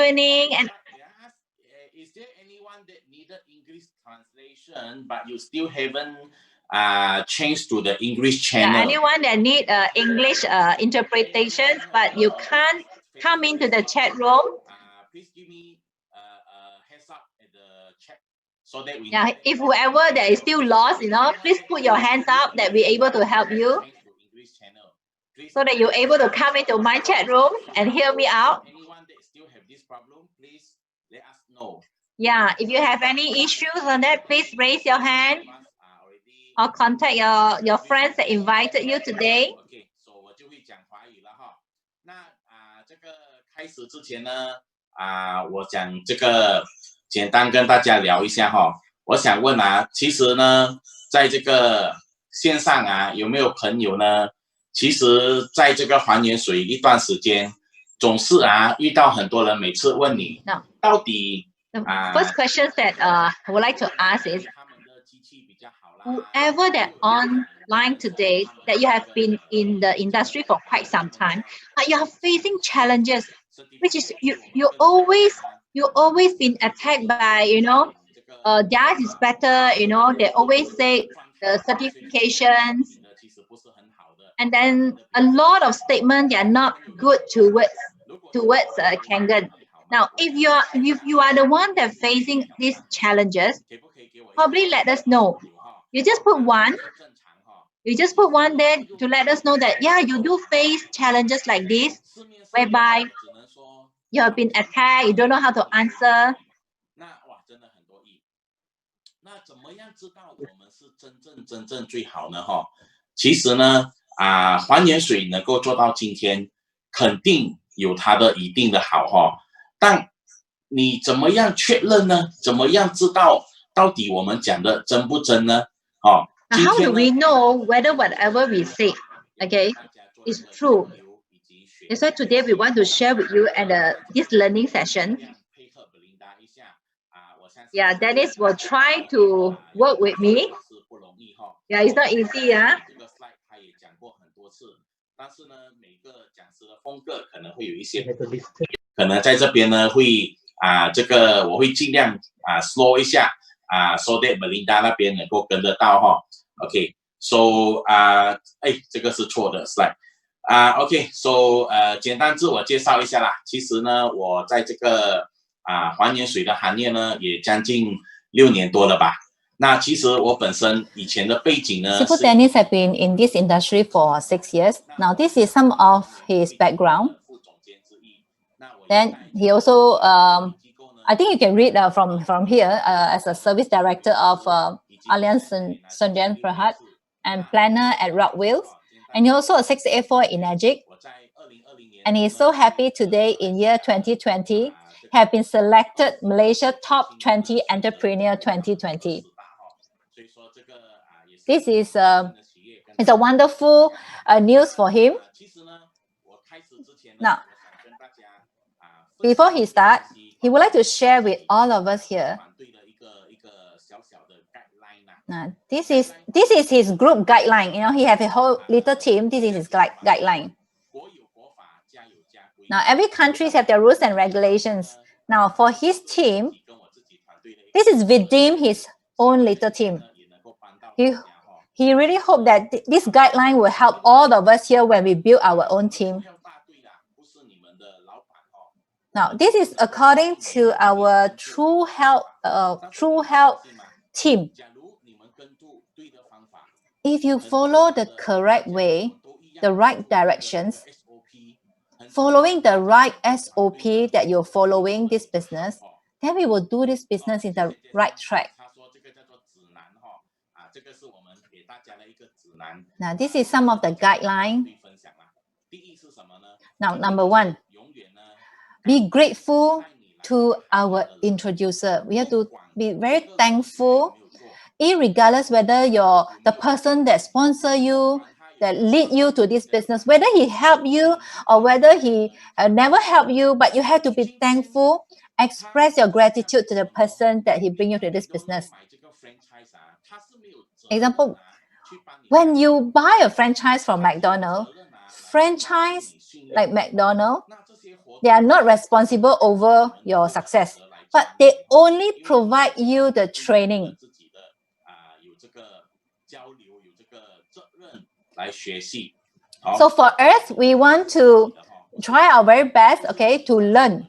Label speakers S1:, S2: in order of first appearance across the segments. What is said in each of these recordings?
S1: learning. And
S2: is there anyone that needed English translation, but you still haven't changed to the English channel?
S1: Anyone that need English interpretations, but you can't come into the chat room?
S2: Please give me a heads up at the chat so that we.
S1: If whoever that is still lost, please put your hands up that we're able to help you, so that you're able to come into my chat room and hear me out.
S2: Anyone that still have this problem, please let us know.
S1: If you have any issues on that, please raise your hand or contact your friends that invited you today.
S2: Okay, so 我就会讲华语了哈。那这个开始之前呢，我想这个简单跟大家聊一下哈。我想问其实呢，在这个线上有没有朋友呢？其实在这个还原水一段时间，总是遇到很多人每次问你，到底。
S1: The first question that I would like to ask is, whoever that online today, that you have been in the industry for quite some time, you are facing challenges, which is you always been attacked by theirs is better, they always say the certifications, and then a lot of statements they are not good towards Kangen. Now, if you are the one that facing these challenges, probably let us know. You just put one there to let us know that you do face challenges like this, whereby you have been attacked, you don't know how to answer.
S2: 那怎么样知道我们是真正最好呢？其实呢，还原水能够做到今天，肯定有它的一定的好但你怎么样确认呢？怎么样知道到底我们讲的真不真呢？How
S1: do we know whether whatever we say, is true? That's why today we want to share with you at this learning session. Dennis will try to work with me. It's not easy.
S2: 但是呢，每个讲师的风格可能会有一些，可能在这边呢会这个我会尽量slow 一下so that Melinda 那边能够跟得到OK, so 这个是错的 slide OK, so 简单自我介绍一下啦。其实呢，我在这个还原水的行业呢也将近6年多了吧。那其实我本身以前的背景呢
S3: Sifu Dennis have been in this industry for 6 years. Now this is some of his background. Then he also, I think you can read from here as a service director of Allianz Sunjan Prahat and planner at Rockwills. And he also a 6A4 ENAGIC. And he's so happy today in year 2020 have been selected Malaysia Top 20 Entrepreneur 2020. This is a wonderful news for him. Now, before he starts, he would like to share with all of us here. Now, this is his group guideline. He has a whole little team. This is his guideline. Now, every country have their rules and regulations. Now, for his team, this is within his own little team. He really hopes that this guideline will help all of us here when we build our own team. Now, this is according to our True Health team. If you follow the correct way, the right directions, following the right SOP that you're following this business, then we will do this business in the right track. Now, this is some of the guidelines. Now, number one, be grateful to our introducer. We have to be very thankful, irregardless whether the person that sponsor you, that lead you to this business, whether he helped you or whether he never helped you, but you have to be thankful. Express your gratitude to the person that he bring you to this business. Example, when you buy a franchise from McDonald's, franchise like McDonald's, They are not responsible over your success, but they only provide you the training. So for us, we want to try our very best, okay, to learn.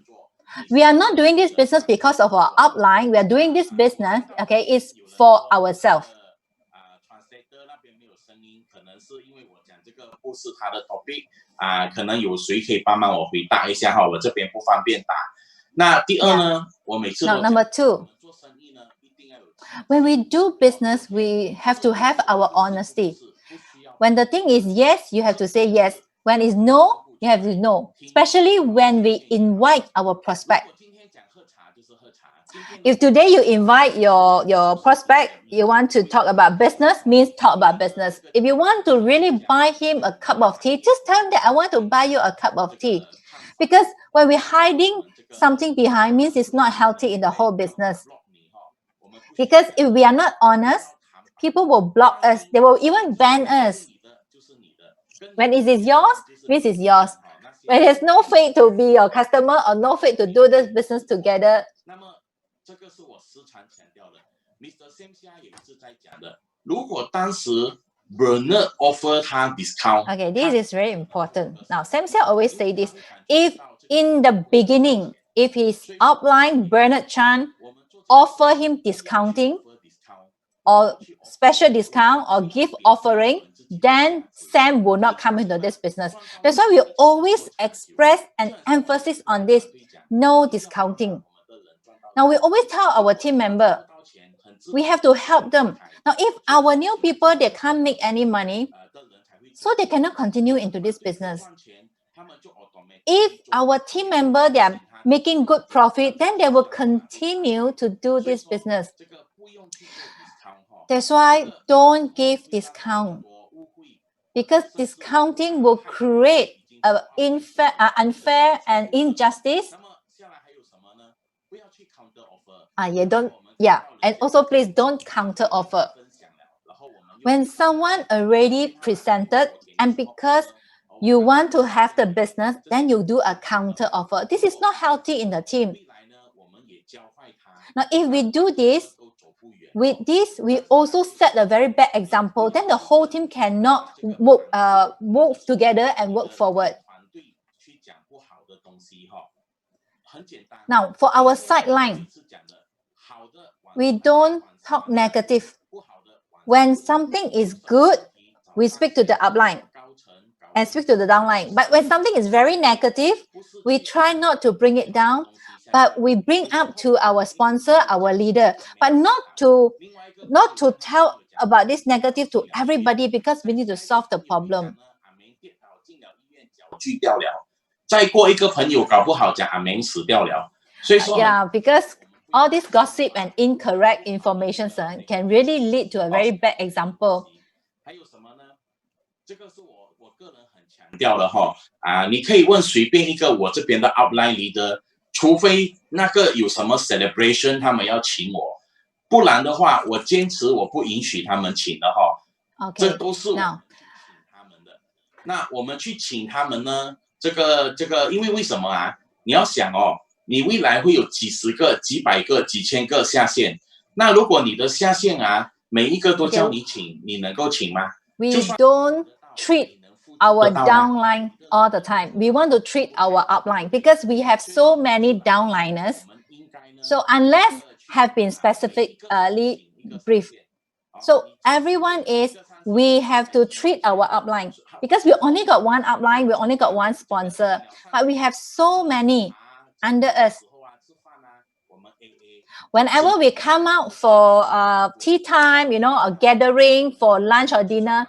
S3: We are not doing this business because of our upline. We are doing this business, okay, is for ourselves. Now, number two, when we do business, we have to have our honesty. When the thing is yes, you have to say yes. When it's no, you have to know. Especially when we invite our prospect. If today you invite your prospect, you want to talk about business, means talk about business. If you want to really buy him a cup of tea, just tell him that I want to buy you a cup of tea. Because when we're hiding something behind, means it's not healthy in the whole business. Because if we are not honest, people will block us. They will even ban us. When it is yours, this is yours. When there's no faith to be your customer or no faith to do this business together. Okay, this is very important. Now, Sam Sia always say this. If in the beginning, if his upline, Bernard Chan, offer him discounting or special discount or gift offering, then Sam will not come into this business. That's why we always express an emphasis on this, no discounting. Now, we always tell our team member, we have to help them. Now, if our new people, they can't make any money, so they cannot continue into this business. If our team member, they are making good profit, then they will continue to do this business. That's why don't give discount, because discounting will create unfair and injustice. And also please don't counter offer. When someone already presented and because you want to have the business, then you do a counter offer. This is not healthy in the team. Now, if we do this, with this, we also set a very bad example. Then the whole team cannot move together and work forward. Now, for our sideline, we don't talk negative. When something is good, we speak to the upline and speak to the downline. But when something is very negative, we try not to bring it down, but we bring up to our sponsor, our leader, but not to tell about this negative to everybody, because we need to solve the problem. Yeah, because all this gossip and incorrect information can really lead to a very bad example.
S2: 你可以问随便一个我这边的 outline leader， 除非那个有什么 celebration 他们要请我，不然的话我坚持我不允许他们请的哈。这都是我请他们的。那我们去请他们呢，这个因为什么啊？你要想哦，你未来会有几十个、几百个、几千个下线，那如果你的下线啊每一个都叫你请，你能够请吗？
S3: We don't treat our downline all the time. We want to treat our upline because we have so many downliners. So unless have been specifically briefed. So everyone we have to treat our upline because we only got one upline, we only got one sponsor, but we have so many under us. Whenever we come out for tea time, a gathering for lunch or dinner,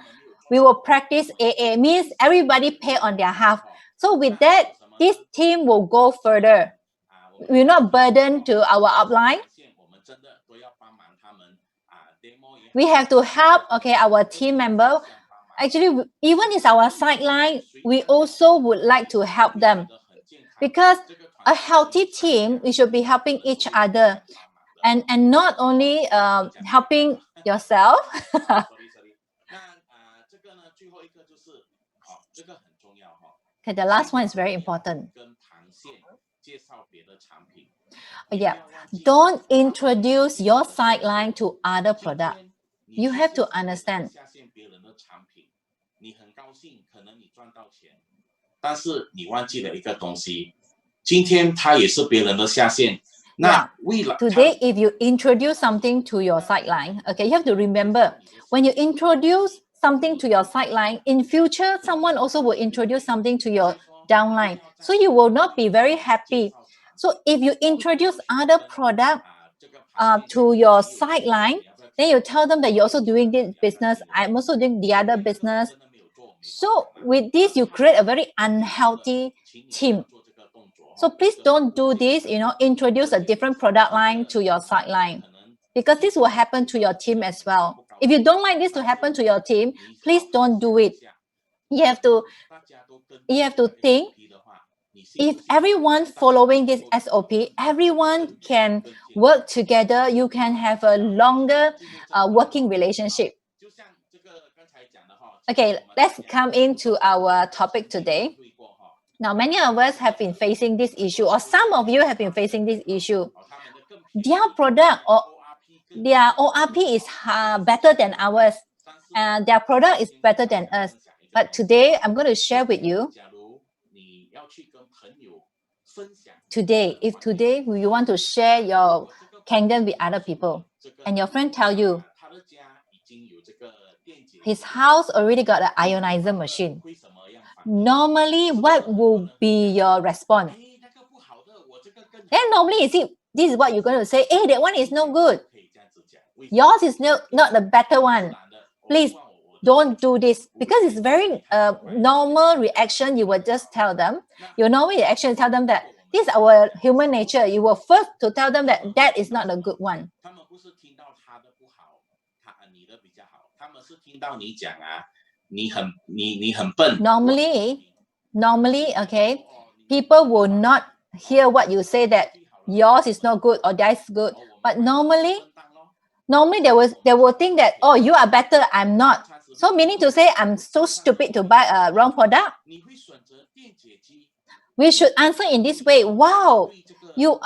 S3: we will practice AA, means everybody pay on their half. So with that, this team will go further. We will not burden to our upline. We have to help, our team member. Actually, even if our sideline, we also would like to help them. Because a healthy team, we should be helping each other. And not only helping yourself. The last one is very important. Yeah, don't introduce your sideline to other product. You have to understand.
S2: 你很高兴，可能你赚到钱，但是你忘记了一个东西，今天它也是别人的下线。那未来
S3: Today, if you introduce something to your sideline, okay, you have to remember when you introduce something to your sideline, in future, someone also will introduce something to your downline. So you will not be very happy. So if you introduce other product to your sideline, then you tell them that you're also doing this business. I'm also doing the other business. So with this, you create a very unhealthy team. So please don't do this, introduce a different product line to your sideline, because this will happen to your team as well. If you don't like this to happen to your team, please don't do it. You have to think, if everyone following this SOP, everyone can work together, you can have a longer working relationship. Okay, let's come into our topic today. Now, many of us have been facing this issue, or some of you have been facing this issue. Their product or their ORP is better than ours, and their product is better than us. But today, I'm going to share with you. Today, if today you want to share your kingdom with other people, and your friend tell you his house already got an ionizer machine, normally what will be your response? Then normally, you see, this is what you're going to say. Hey, that one is no good. Yours is not the better one. Please don't do this, because it's very normal reaction. You will just tell them. Your normal reaction is tell them that this is our human nature. You will first to tell them that that is not a good one. Normally, okay, people will not hear what you say that yours is not good or that's good. But normally they will think that, oh, you are better, I'm not. So meaning to say, I'm so stupid to buy a wrong product. We should answer in this way. Wow, you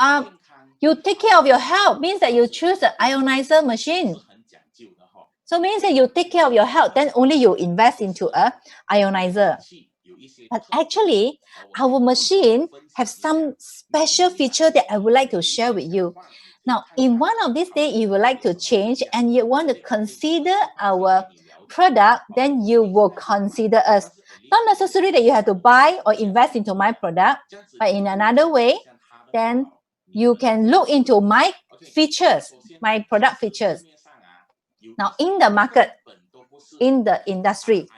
S3: take care of your health, means that you choose an ionizer machine. So means that you take care of your health, then only you invest into a ionizer. But actually, our machine have some special feature that I would like to share with you. Now, in one of these days, you would like to change and you want to consider our product, then you will consider us. Not necessarily that you have to buy or invest into my product, but in another way, then you can look into my features, my product features. Now, in the market, in the industry,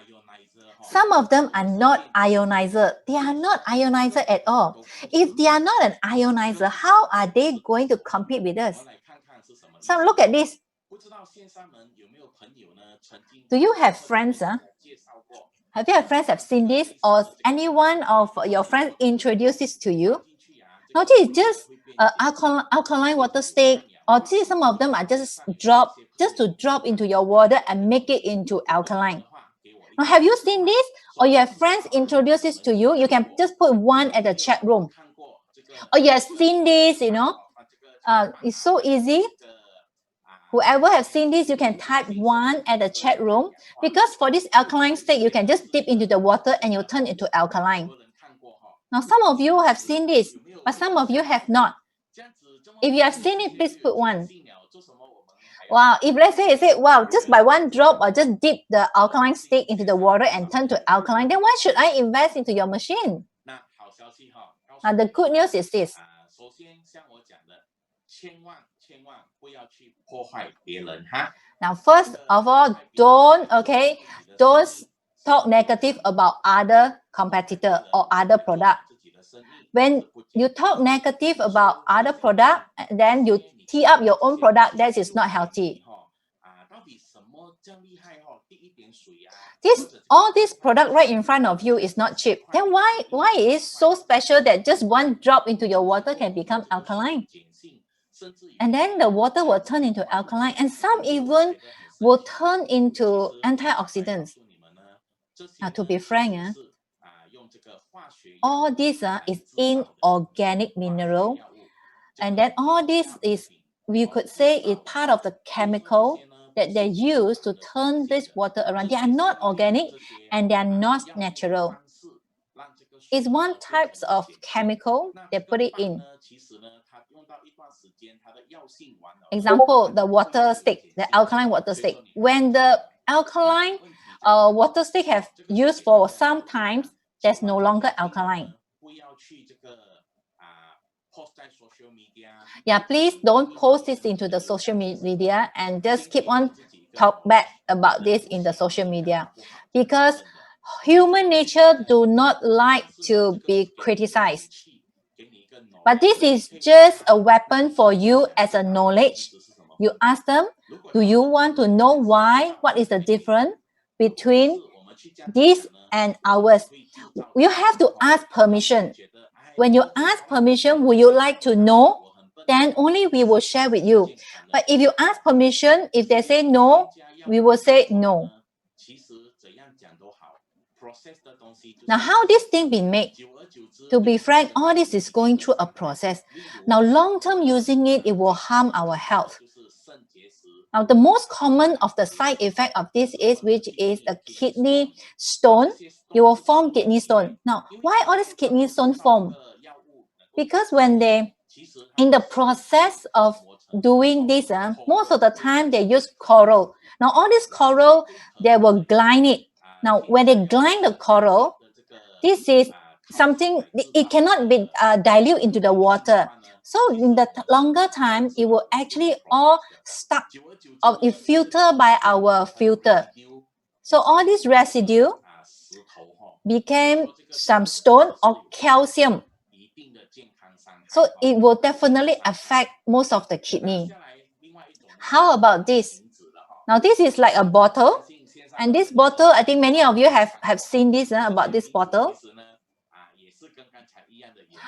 S3: some of them are not ionizer. They are not ionizer at all. If they are not an ionizer, how are they going to compete with us? So look at this. Do you have friends? Have your friends have seen this, or anyone of your friends introduced this to you? Now this is just alkaline water stick, or some of them are just to drop into your water and make it into alkaline. Now, have you seen this, or your friends introduce this to you? You can just put one at the chat room. Or you have seen this, it's so easy. Whoever has seen this, you can type one at the chat room, because for this alkaline state, you can just dip into the water and you turn into alkaline. Now, some of you have seen this, but some of you have not. If you have seen it, please put one. Wow, if let's say you say, wow, just by one drop or just dip the alkaline stick into the water and turn to alkaline, then why should I invest into your machine? Now, the good news is this. Now, first of all, don't talk negative about other competitor or other product. When you talk negative about other product, then you tee up your own product, that is not healthy. All this product right in front of you is not cheap. Then why it is so special that just one drop into your water can become alkaline? And then the water will turn into alkaline, and some even will turn into antioxidants. Now, to be frank, all this is inorganic mineral, and then all this is, we could say, is part of the chemical that they use to turn this water around. They are not organic and they are not natural. It's one type of chemical they put it in. Example, the water stick, the alkaline water stick. When the alkaline water stick have used for some time, there's no longer alkaline. Yeah, please don't post this into the social media and just keep on talk bad about this in the social media, because human nature do not like to be criticized. But this is just a weapon for you as a knowledge. You ask them, do you want to know why? What is the difference between this and ours? You have to ask permission. When you ask permission, would you like to know? Then only we will share with you. But if you ask permission, if they say no, we will say no. Now, how this thing been made? To be frank, all this is going through a process. Now, long-term using it, it will harm our health. Now, the most common of the side effect of this is, which is the kidney stone. You will form kidney stone. Now, why all this kidney stone form? Because when they, in the process of doing this, most of the time they use coral. Now, all this coral, they will grind it. Now, when they grind the coral, this is something, it cannot be diluted into the water. So in the longer time, it will actually all stuck or it filtered by our filter. So all this residue became some stone or calcium. So it will definitely affect most of the kidney. How about this? Now this is like a bottle. And this bottle, I think many of you have seen this about this bottle.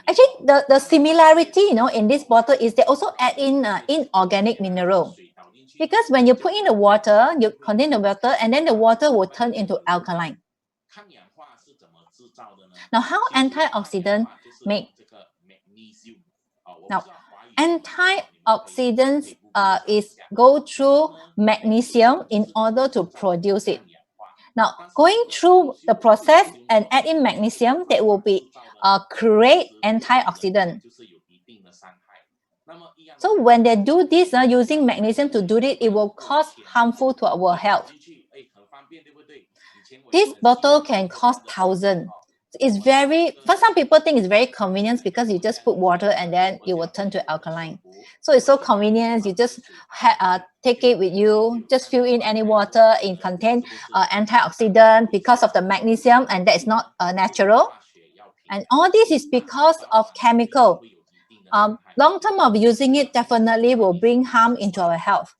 S3: Actually, the similarity, in this bottle is they also add in inorganic mineral. Because when you put in the water, you contain the water, and then the water will turn into alkaline. Now, how antioxidant make? Now, antioxidants is go through magnesium in order to produce it. Now, going through the process and add in magnesium, that will be create antioxidant. So when they do this, using magnesium to do it, it will cause harmful to our health. This bottle can cost thousands. It's very, for some people think it's very convenient because you just put water and then it will turn to alkaline. So it's so convenient. You just take it with you, just fill in any water, it contains antioxidant because of the magnesium, and that is not natural. And all this is because of chemical. Long term of using it definitely will bring harm into our health.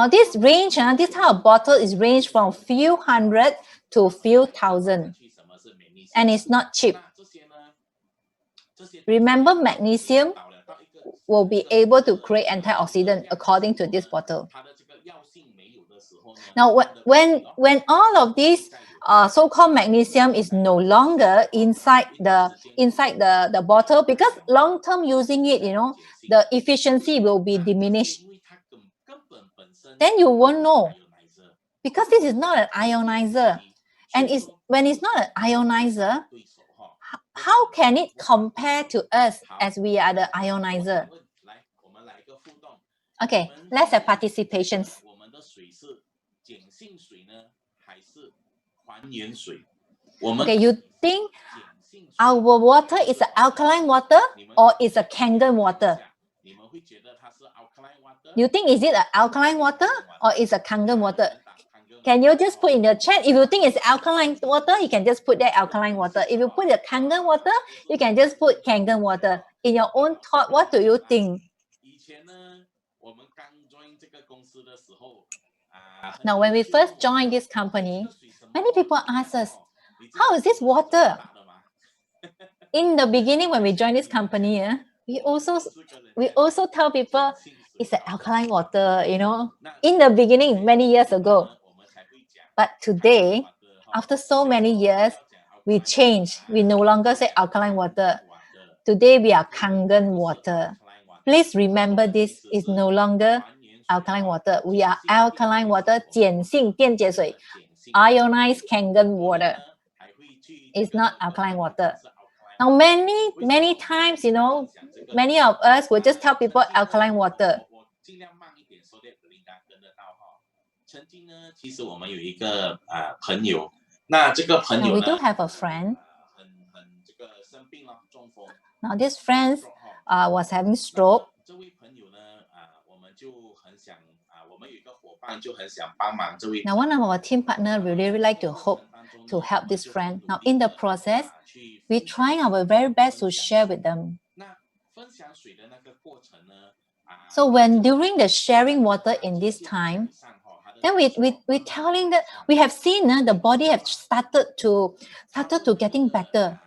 S3: This range, this type of bottle is range from few hundred to few thousand, and it's not cheap. Remember, magnesium will be able to create antioxidant according to this bottle. Now, when all of these so-called magnesium is no longer inside the bottle, because long-term using it, the efficiency will be diminished. Then you won't know, because this is not an ionizer. And when it's not an ionizer, how can it compare to us as we are the ionizer? Okay, let's have participations. Okay, you think our water is an alkaline water or is a Kangen water? You think is it an alkaline water or is a Kangen water? Can you just put in the chat? If you think it's alkaline water, you can just put that alkaline water. If you put the Kangen water, you can just put Kangen water. In your own thought, what do you think? Now, when we first joined this company, many people ask us, how is this water? In the beginning, when we joined this company, we also tell people it's an alkaline water, in the beginning, many years ago. But today, After so many years, we change. We no longer say alkaline water. Today we are Kangen water. Please remember this is no longer alkaline water. We are alkaline water, 碱性电解水, ionized Kangen water. It's not alkaline water. Now, many times, many of us will just tell people alkaline water.
S2: 曾经呢，其实我们有一个朋友，那这个朋友
S3: Now, we
S2: 呢，
S3: do have a friend.
S2: 这个生病了，中风。
S3: Now, this friend was having stroke.
S2: 这位朋友呢，我们就很想我们有一个伙伴就很想帮忙这位。
S3: Now, one of our team partner really like to hope to help this friend. Now, in the process, we're trying our very best to share with them.
S2: 那分享水的那个过程呢，
S3: So when during the sharing water in this time, then we telling that we have seen the body have started to getting better.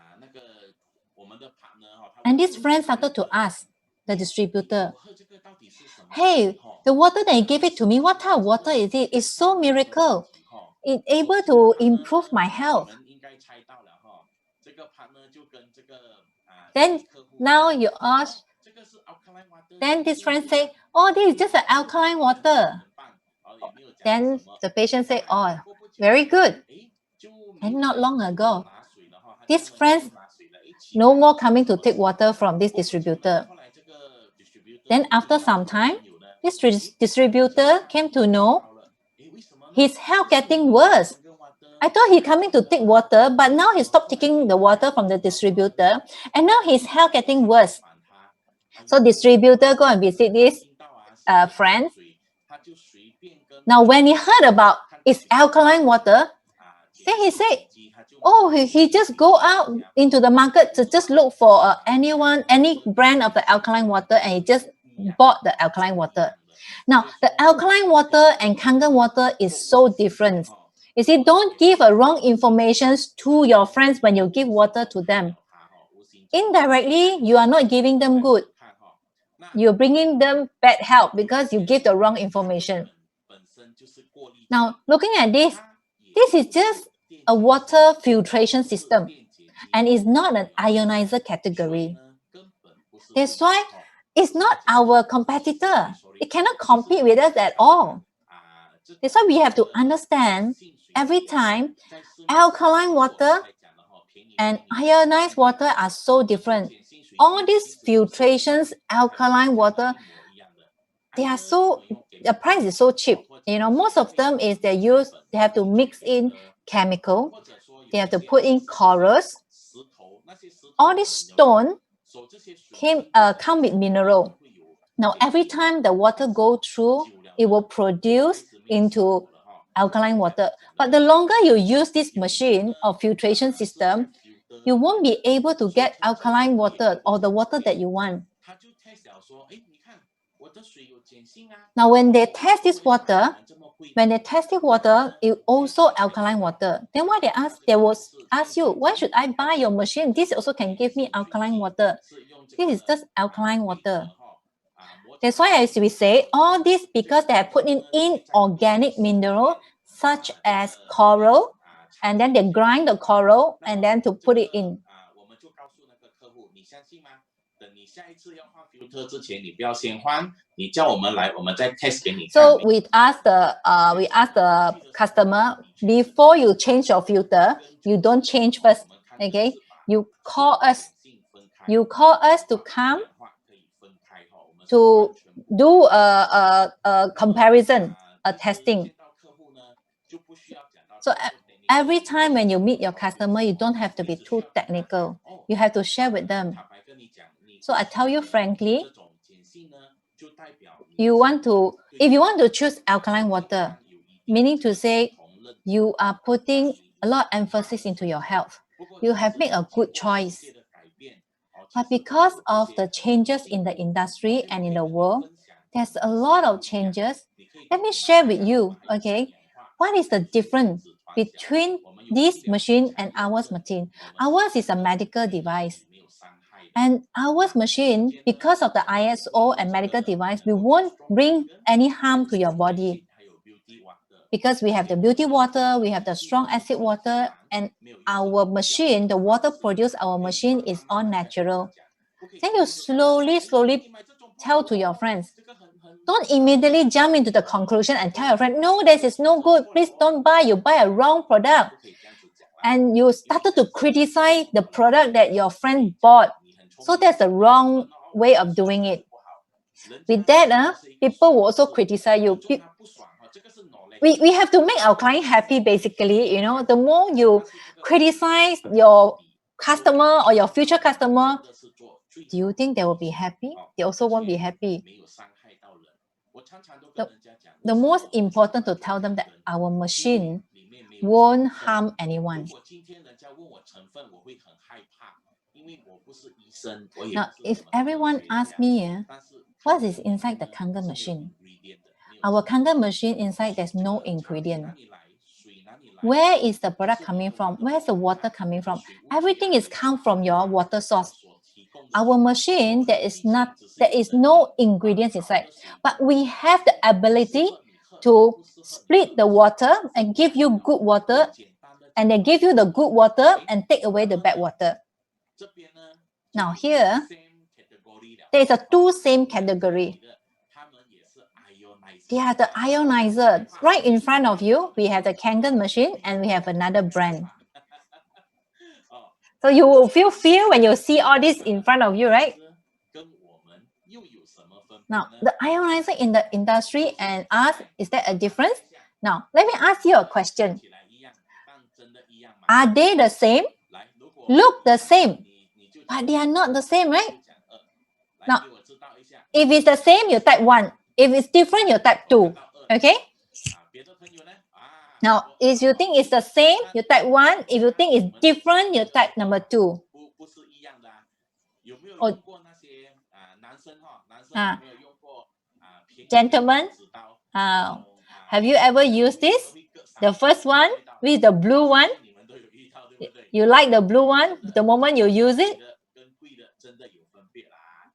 S3: And this friend started to ask the distributor, hey, the water that you gave it to me, what type of water is it? It's so miracle. It's able to improve my health. Then now you ask, then this friend say, oh, this is just an alkaline water. Then the patient say, oh, very good. And not long ago, this friend no more coming to take water from this distributor. Then after some time, this distributor came to know his health getting worse. I thought he coming to take water, but now he stopped taking the water from the distributor, and now his health getting worse. So distributor go and visit this friend. Now when he heard about it's alkaline water, then he said, oh, he just go out into the market to just look for any brand of the alkaline water, and he just bought the alkaline water. Now, the alkaline water and Kangen water is so different. You see, don't give wrong information to your friends when you give water to them. Indirectly, you are not giving them good. You're bringing them bad health because you give the wrong information. Now, looking at this is just a water filtration system, and it's not an ionizer category. That's why it's not our competitor. It cannot compete with us at all. That's why we have to understand every time alkaline water and ionized water are so different. All these filtrations, alkaline water, the price is so cheap. Most of them is they have to mix in chemical. They have to put in corals. All this stone come with mineral. Now, every time the water go through, it will produce into alkaline water. But the longer you use this machine or filtration system, you won't be able to get alkaline water or the water that you want. Now, when they test this water, it's also alkaline water. Then what they will ask you, why should I buy your machine? This also can give me alkaline water. This is just alkaline water. That's why, as we say, all this because they have put in inorganic mineral such as coral, and then they grind the coral and then to put it in. So we ask the customer, before you change your filter, you don't change first. Okay, you call us to come to do a comparison, a testing. So every time when you meet your customer, you don't have to be too technical. You have to share with them. So I tell you frankly, if you want to choose alkaline water, meaning to say you are putting a lot of emphasis into your health, you have made a good choice. But because of the changes in the industry and in the world, there's a lot of changes. Let me share with you, okay, what is the difference between this machine and ours machine? Ours is a medical device. And ours machine, because of the ISO and medical device, we won't bring any harm to your body. because we have the beauty water, we have the strong acid water, and our machine, the water produced our machine is all natural. Then you slowly tell to your friends. Don't immediately jump into the conclusion and tell your friend, no, this is no good. Please don't buy. You buy a wrong product. And you started to criticize the product that your friend bought. So that's the wrong way of doing it. With that, people will also criticize you. We have to make our client happy, basically. The more you criticize your customer or your future customer, do you think they will be happy? They also won't be happy. The most important to tell them that our machine won't harm anyone. Now, if everyone asks me, what is inside the Kangen machine? Our Kangen machine inside, there's no ingredient. Where is the product coming from? Where's the water coming from? Everything is come from your water source. Our machine, there is no ingredients inside, but we have the ability to split the water and give you good water, and then give you the good water and take away the bad water. Now here, there is a two same category. They are the ionizer. Right in front of you, we have the Kangen machine and we have another brand. So you will feel fear when you see all this in front of you, right? Now, the ionizer in the industry and us, is there a difference? Now, let me ask you a question. Are they the same? Look the same, but they are not the same, right? Now, if it's the same, you type 1. If it's different, you type 2. Okay? Now, if you think it's the same, you type 1. If you think it's different, you type number 2. Oh. Gentlemen, have you ever used this? The first one with the blue one. You like the blue one? The moment you use it,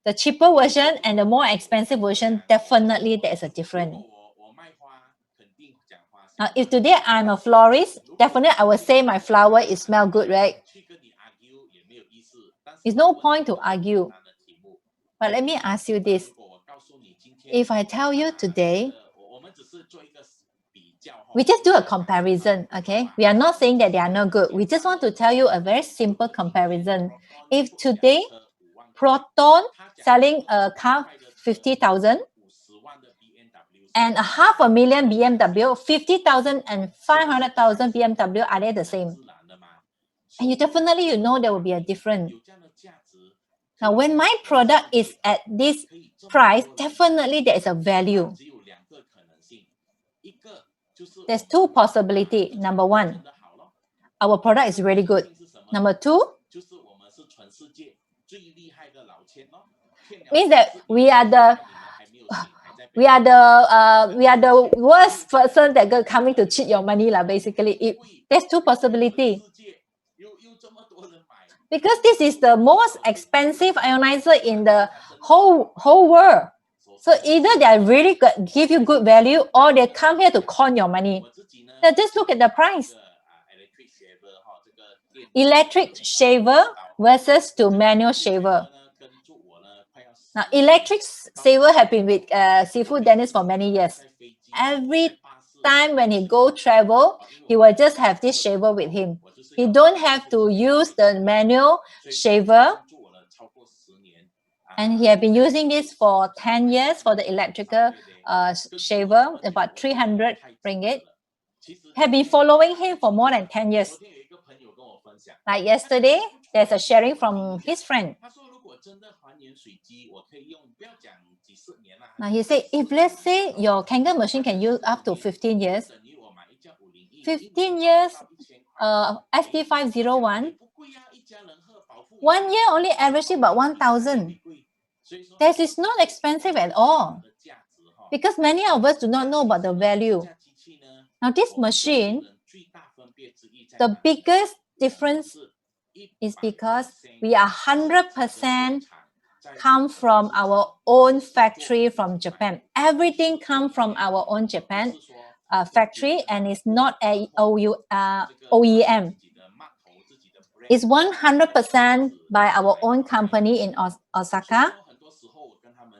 S3: the cheaper version and the more expensive version, definitely there is a difference. Now, if today I'm a florist, definitely I will say my flower is smell good, right? It's no point to argue. But let me ask you this. If I tell you today, we just do a comparison, okay? We are not saying that they are not good. We just want to tell you a very simple comparison. If today, Proton selling a car 50,000 and 500,000 BMW, 50,000 and 500,000 BMW, are they the same? And you know there will be a difference. Now, when my product is at this price, definitely there is a value. There's two possibilities. Number 1, our product is really good. Number 2, means that we are the worst person that coming to cheat your money, basically. There's two possibilities. Because this is the most expensive ionizer in the whole world. So either they are really good, give you good value, or they come here to con your money. Now just look at the price. Electric shaver versus to manual shaver. Now, electric shaver have been with Sifu Dennis for many years. Every time when he go travel, he will just have this shaver with him. He don't have to use the manual shaver. And he have been using this for 10 years for the electrical shaver, about 300 ringgit. Have been following him for more than 10 years. Like yesterday, there's a sharing from his friend. Now he said, if let's say your Kangen machine can use up to 15 years, 15 years SD501, 1 year only averaging about 1,000. That is not expensive at all, because many of us do not know about the value. Now this machine, the biggest difference is because we are 100% come from our own factory from Japan. Everything comes from our own Japan. factory and it's not a OEM. It's 100% by our own company in Osaka.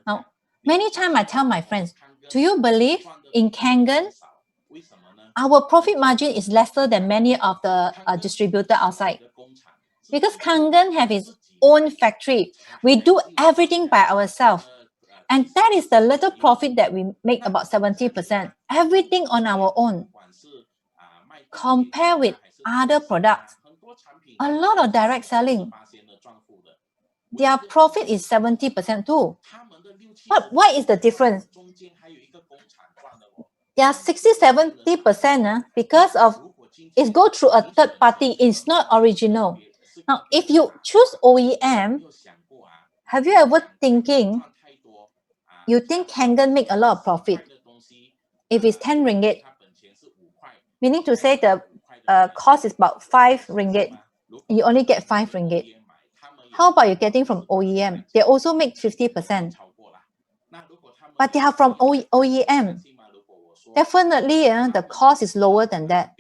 S3: Now, many times I tell my friends, do you believe in Kangen? Our profit margin is lesser than many of the distributors outside. Because Kangen have its own factory. We do everything by ourselves. And that is the little profit that we make, about 70%. Everything on our own. Compare with other products. A lot of direct selling. Their profit is 70% too. But what is the difference? They are 60-70% because of it go through a third party. It's not original. Now, if you choose OEM, have you ever thinking you think Kangen make a lot of profit? If it's 10 ringgit, meaning to say the cost is about 5 ringgit, you only get 5 ringgit. How about you getting from OEM? They also make 50%. But they are from OEM. Definitely, the cost is lower than that.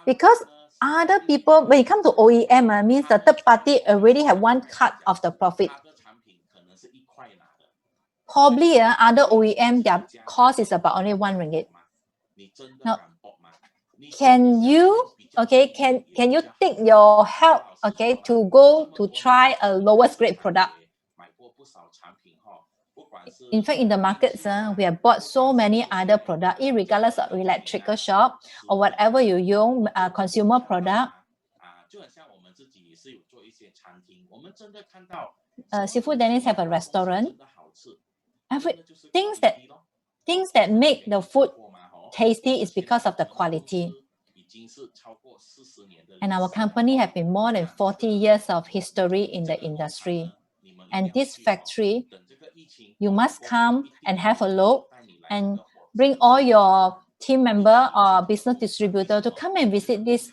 S3: Because other people, when it comes to OEM, means the third party already have one cut of the profit. Probably other OEM, their cost is about only 1 ringgit. Now, can you take your help, to go to try a lowest grade product? In fact, in the markets, we have bought so many other products, regardless of electrical shop or whatever you use, consumer product. Sifu Dennis have a restaurant. Things that make the food tasty is because of the quality. And our company have been more than 40 years of history in the industry. And this factory, you must come and have a look and bring all your team member or business distributor to come and visit this.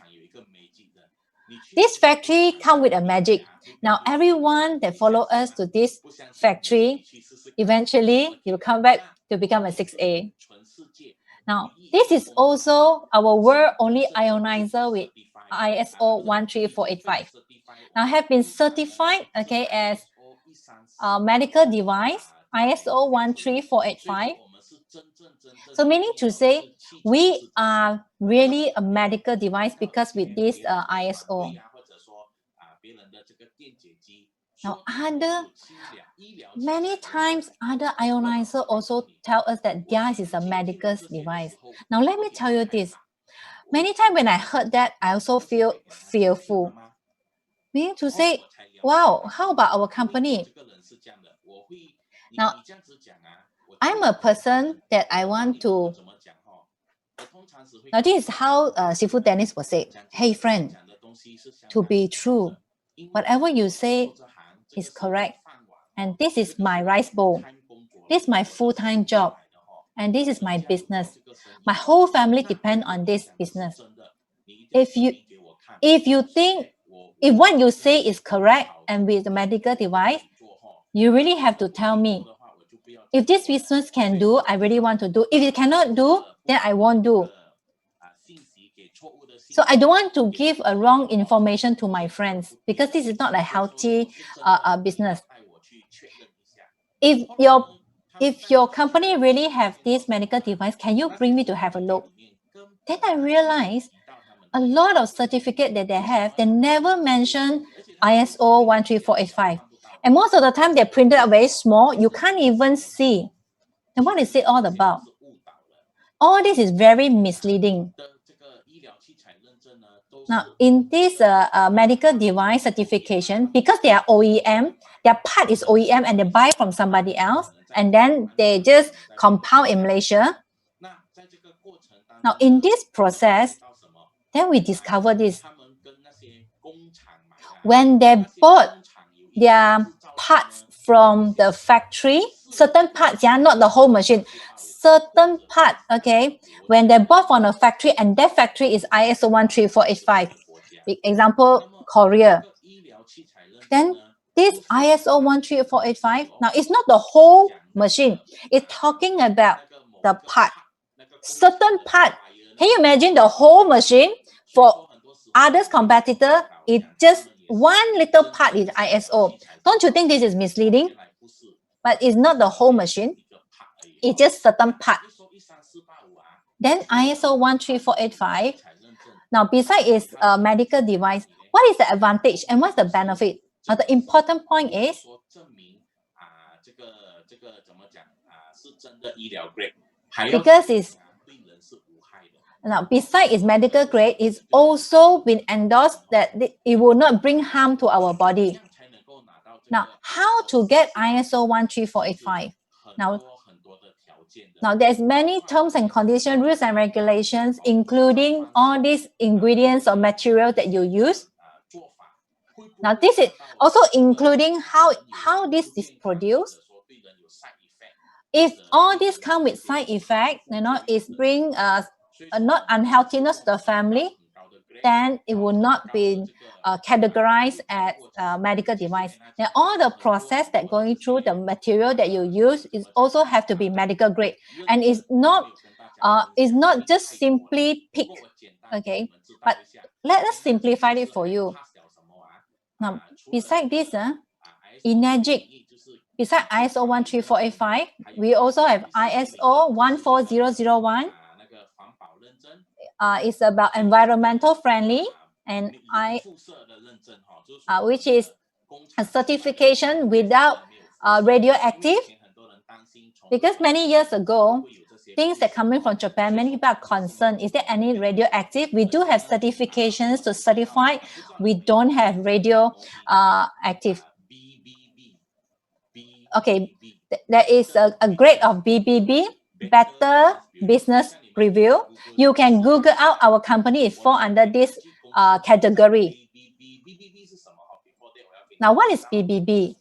S3: This factory come with a magic. Now, everyone that follow us to this factory, eventually you will come back to become a 6A. Now, this is also our world only ionizer with ISO 13485. Now, have been certified as a medical device, ISO 13485. So meaning to say, we are really a medical device because with this ISO. Now, many times other ionizer also tell us that theirs is a medical device. Now, let me tell you this. Many times when I heard that, I also feel fearful. Meaning to say, wow, how about our company? Now, I'm a person that I want to. Now, this is how Sifu Dennis will say, hey friend, to be true, whatever you say is correct. And this is my rice bowl. This is my full-time job. And this is my business. My whole family depends on this business. If you think, if what you say is correct and with the medical device, you really have to tell me. If this business can do, I really want to do. If it cannot do, then I won't do. So I don't want to give a wrong information to my friends because this is not a healthy business. If your company really have this medical device, can you bring me to have a look? Then I realized a lot of certificate that they have, they never mention ISO 13485. And most of the time they're printed out very small. You can't even see. And what is it all about? All this is very misleading. Now, in this medical device certification, because they are OEM, their part is OEM and they buy from somebody else, and then they just compound in Malaysia. Now, in this process, then we discover this. When they bought their parts from the factory, certain parts, not the whole machine, certain part, when they bought from a factory and that factory is ISO 13485, example, Korea, then this ISO 13485, now it's not the whole machine, it's talking about the part. certain part. Can you imagine the whole machine for others competitor is just one little part is ISO. Don't you think this is misleading? But it's not the whole machine. It's just certain part. Then ISO 13485. Now, besides its medical device, what is the advantage and what's the benefit? Now, the important point is because it's now, besides its medical grade, it's also been endorsed that it will not bring harm to our body. Now, how to get ISO 13485? Now, there's many terms and conditions, rules and regulations, including all these ingredients or material that you use. Now, this is also including how this is produced. If all this come with side effect, it bring not unhealthiness to the family, then it will not be categorized as a medical device. Now, all the process that going through the material that you use is also have to be medical grade, and it's not just simply pick. Okay, but let us simplify it for you. Now, besides this, ENAGIC, besides ISO 13485, we also have ISO 14001. It's about environmental friendly, and which is a certification without radioactive. Because many years ago, things that coming from Japan, many people are concerned, is there any radioactive? We do have certifications to certify we don't have radioactive. Okay, there is a grade of BBB, Better Business Review. You can Google out our company, it fall under this category. Now, what is BBB?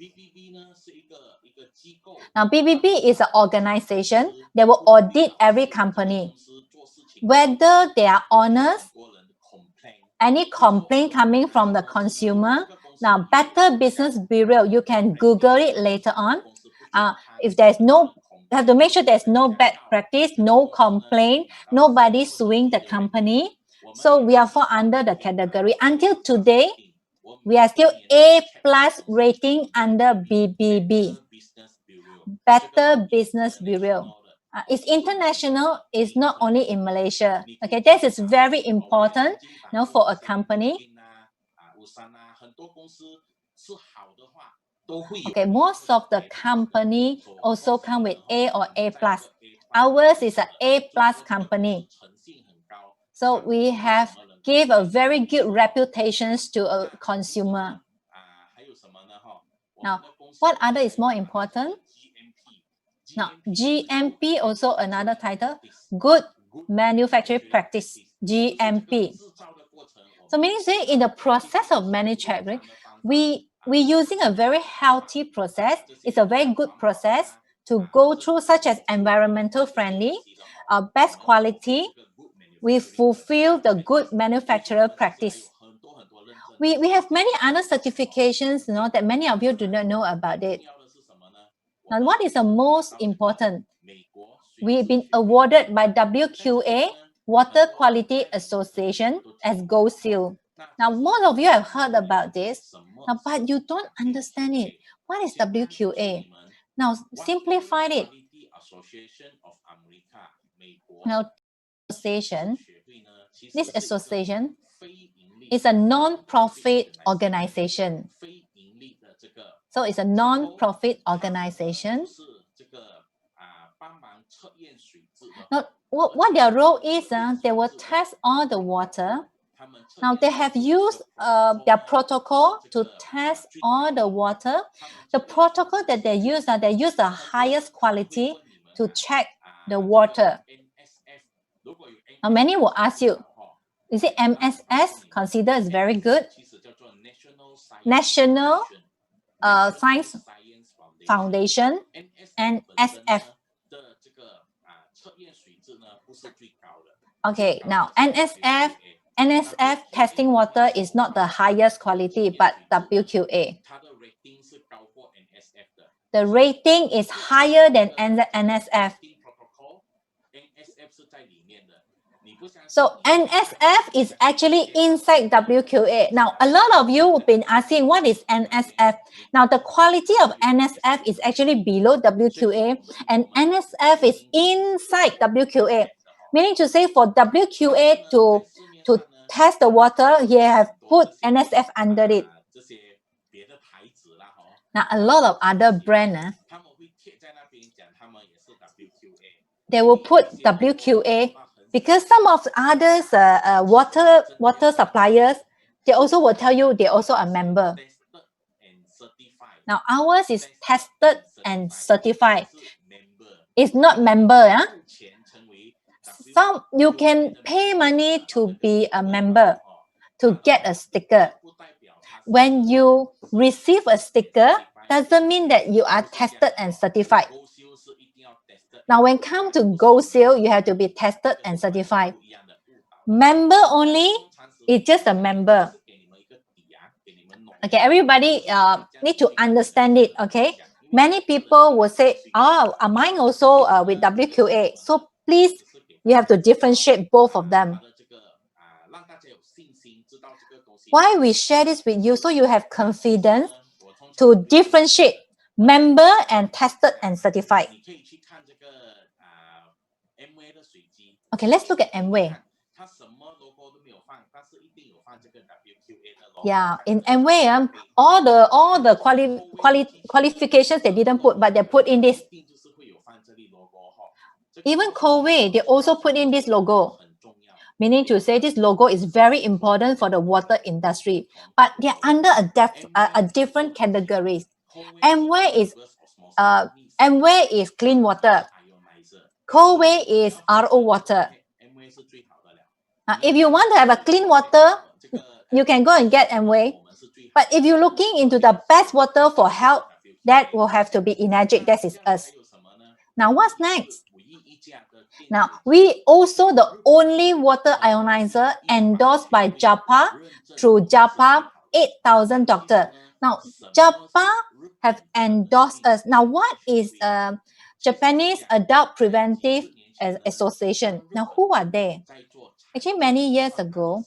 S3: Now, BBB is an organization that will audit every company, whether they are honest, any complaint coming from the consumer. Now, Better Business Bureau, you can Google it later on. If there's no, you have to make sure there's no bad practice, no complaint, nobody suing the company. So we are fall under the category. Until today, we are still A+ rating under BBB, Better Business Bureau. It's international. It's not only in Malaysia. Okay, this is very important for a company. Okay, most of the company also come with A or A+. Ours is an A+ company. So we have give a very good reputation to a consumer. Now, what other is more important? Now, GMP also another title, Good Manufacturing Practice, GMP. So meaning say in the process of manufacturing, we're using a very healthy process. It's a very good process to go through, such as environmental friendly, best quality. We fulfill the good manufacturer practice. We have many other certifications, that many of you do not know about it. Now, what is the most important? We've been awarded by WQA, Water Quality Association, as Gold Seal. Now, most of you have heard about this, but you don't understand it. What is WQA? Now, simplify it. Now, this association is a non-profit organization. So it's a non-profit organization. Now, what their role is, they will test all the water. Now, they have used their protocol to test all the water. The protocol that they use the highest quality to check the water. Now, many will ask you, is it MSS considered as very good? National Science Foundation, and SF. Okay, now NSF testing water is not the highest quality, but WQA. The rating is higher than NSF. So NSF is actually inside WQA. Now, a lot of you have been asking, what is NSF? Now, the quality of NSF is actually below WQA, and NSF is inside WQA. Meaning to say, for WQA to test the water, you have put NSF under it. Now, a lot of other brands, they will put WQA because some of the others, water suppliers, they also will tell you they also a member. Now, ours is tested and certified. It's not member. Some you can pay money to be a member, to get a sticker. When you receive a sticker, doesn't mean that you are tested and certified. Now, when it comes to gold seal, you have to be tested and certified. Member only is just a member. Okay, everybody need to understand it. Okay, many people will say, "Oh, mine also with WQA." So please, you have to differentiate both of them. Why we share this with you, so you have confidence to differentiate member and tested and certified. Okay, let's look at Amway. Yeah, in Amway, all the qualifications they didn't put, but they put in this. Even Colway, they also put in this logo. Meaning to say this logo is very important for the water industry, but they're under a different categories. Amway is clean water. Colway is RO water. Now, if you want to have a clean water, you can go and get Amway. But if you're looking into the best water for health, that will have to be ENAGIC. That is us. Now, what's next? Now, we also the only water ionizer endorsed by JAPA through JAPA 8,000 doctor. Now, JAPA have endorsed us. Now, what is Japanese Adult Preventive Association? Now, who are they? Actually, many years ago,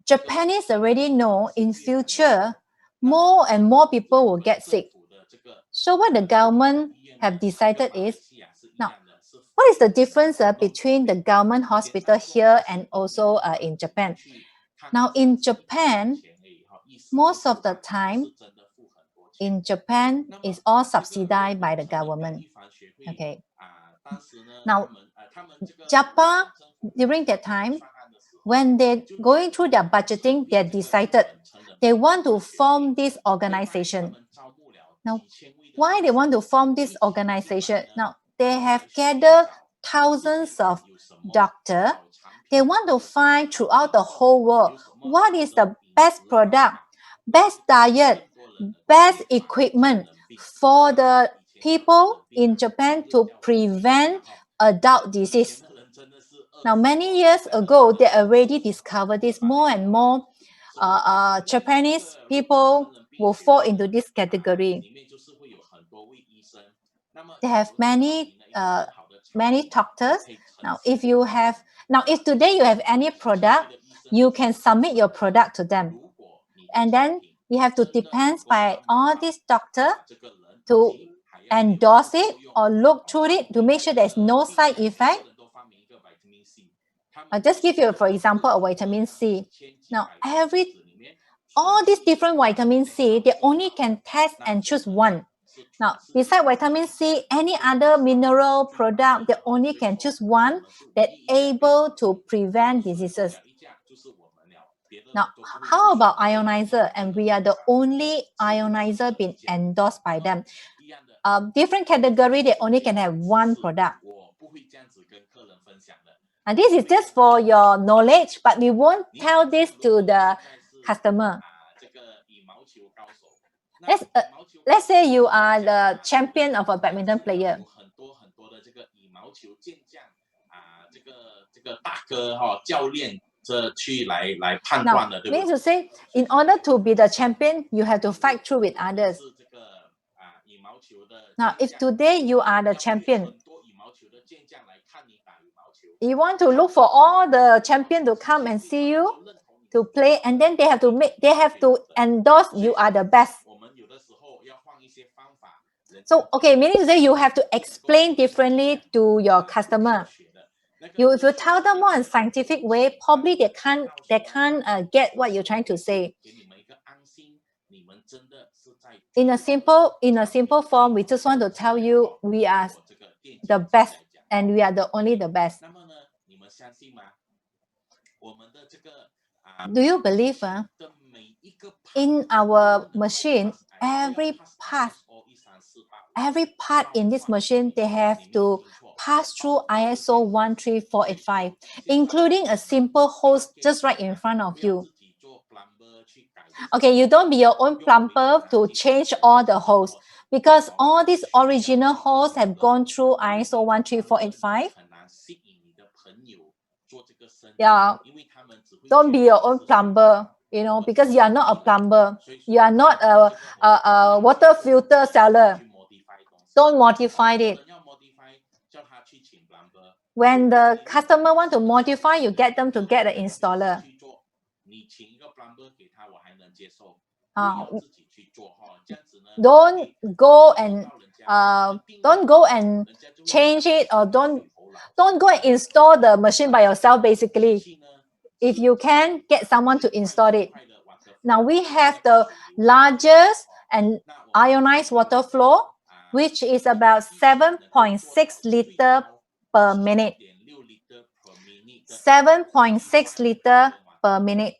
S3: Japanese already know in future, more and more people will get sick. So what the government have decided is, now, what is the difference between the government hospital here and also in Japan? Now, in Japan, most of the time, in Japan, is all subsidized by the government. Okay. Now, JAPA, during that time, when they're going through their budgeting, they decided they want to form this organization. Now, why they want to form this organization? Now, they have gathered thousands of doctors. They want to find throughout the whole world what is the best product, best diet, best equipment for the people in Japan to prevent adult disease. Now, many years ago, they already discovered this. More and more Japanese people will fall into this category. They have many doctors. If today you have any product, you can submit your product to them, and then you have to depend by all these doctors to endorse it or look through it to make sure there's no side effect. I'll just give you, for example, a vitamin C. Now, all these different vitamin C, they only can test and choose one. Now, besides vitamin C, any other mineral product, they only can choose one that able to prevent diseases. Now, how about ionizer? And we are the only ionizer being endorsed by them. Different category, they only can have one product. And this is just for your knowledge, but we won't tell this to the customer. Let's say you are the champion of a badminton player. Now, means to say, in order to be the champion, you have to fight through with others. Now, if today you are the champion, You want to look for all the champion to come and see you to play, and then they have to endorse you are the best. So, okay, meaning to say you have to explain differently to your customer. If you tell them more in scientific way, probably they can't get what you're trying to say. In a simple form, we just want to tell you we are the best and we are only the best. Do you believe in our machine, every part in this machine, they have to pass through ISO 13485, including a simple hose just right in front of you. Okay, you don't be your own plumber to change all the hose, because all these original hose have gone through ISO 13485. Yeah, don't be your own plumber, you know, because you are not a plumber. You are not a water filter seller. Don't modify it. When the customer want to modify, you get them to get an installer. Don't go and change it, or don't go and install the machine by yourself. Basically, if you can, get someone to install it. Now we have the largest and ionized water flow, which is about 7.6 liter per minute. 7.6 liter per minute.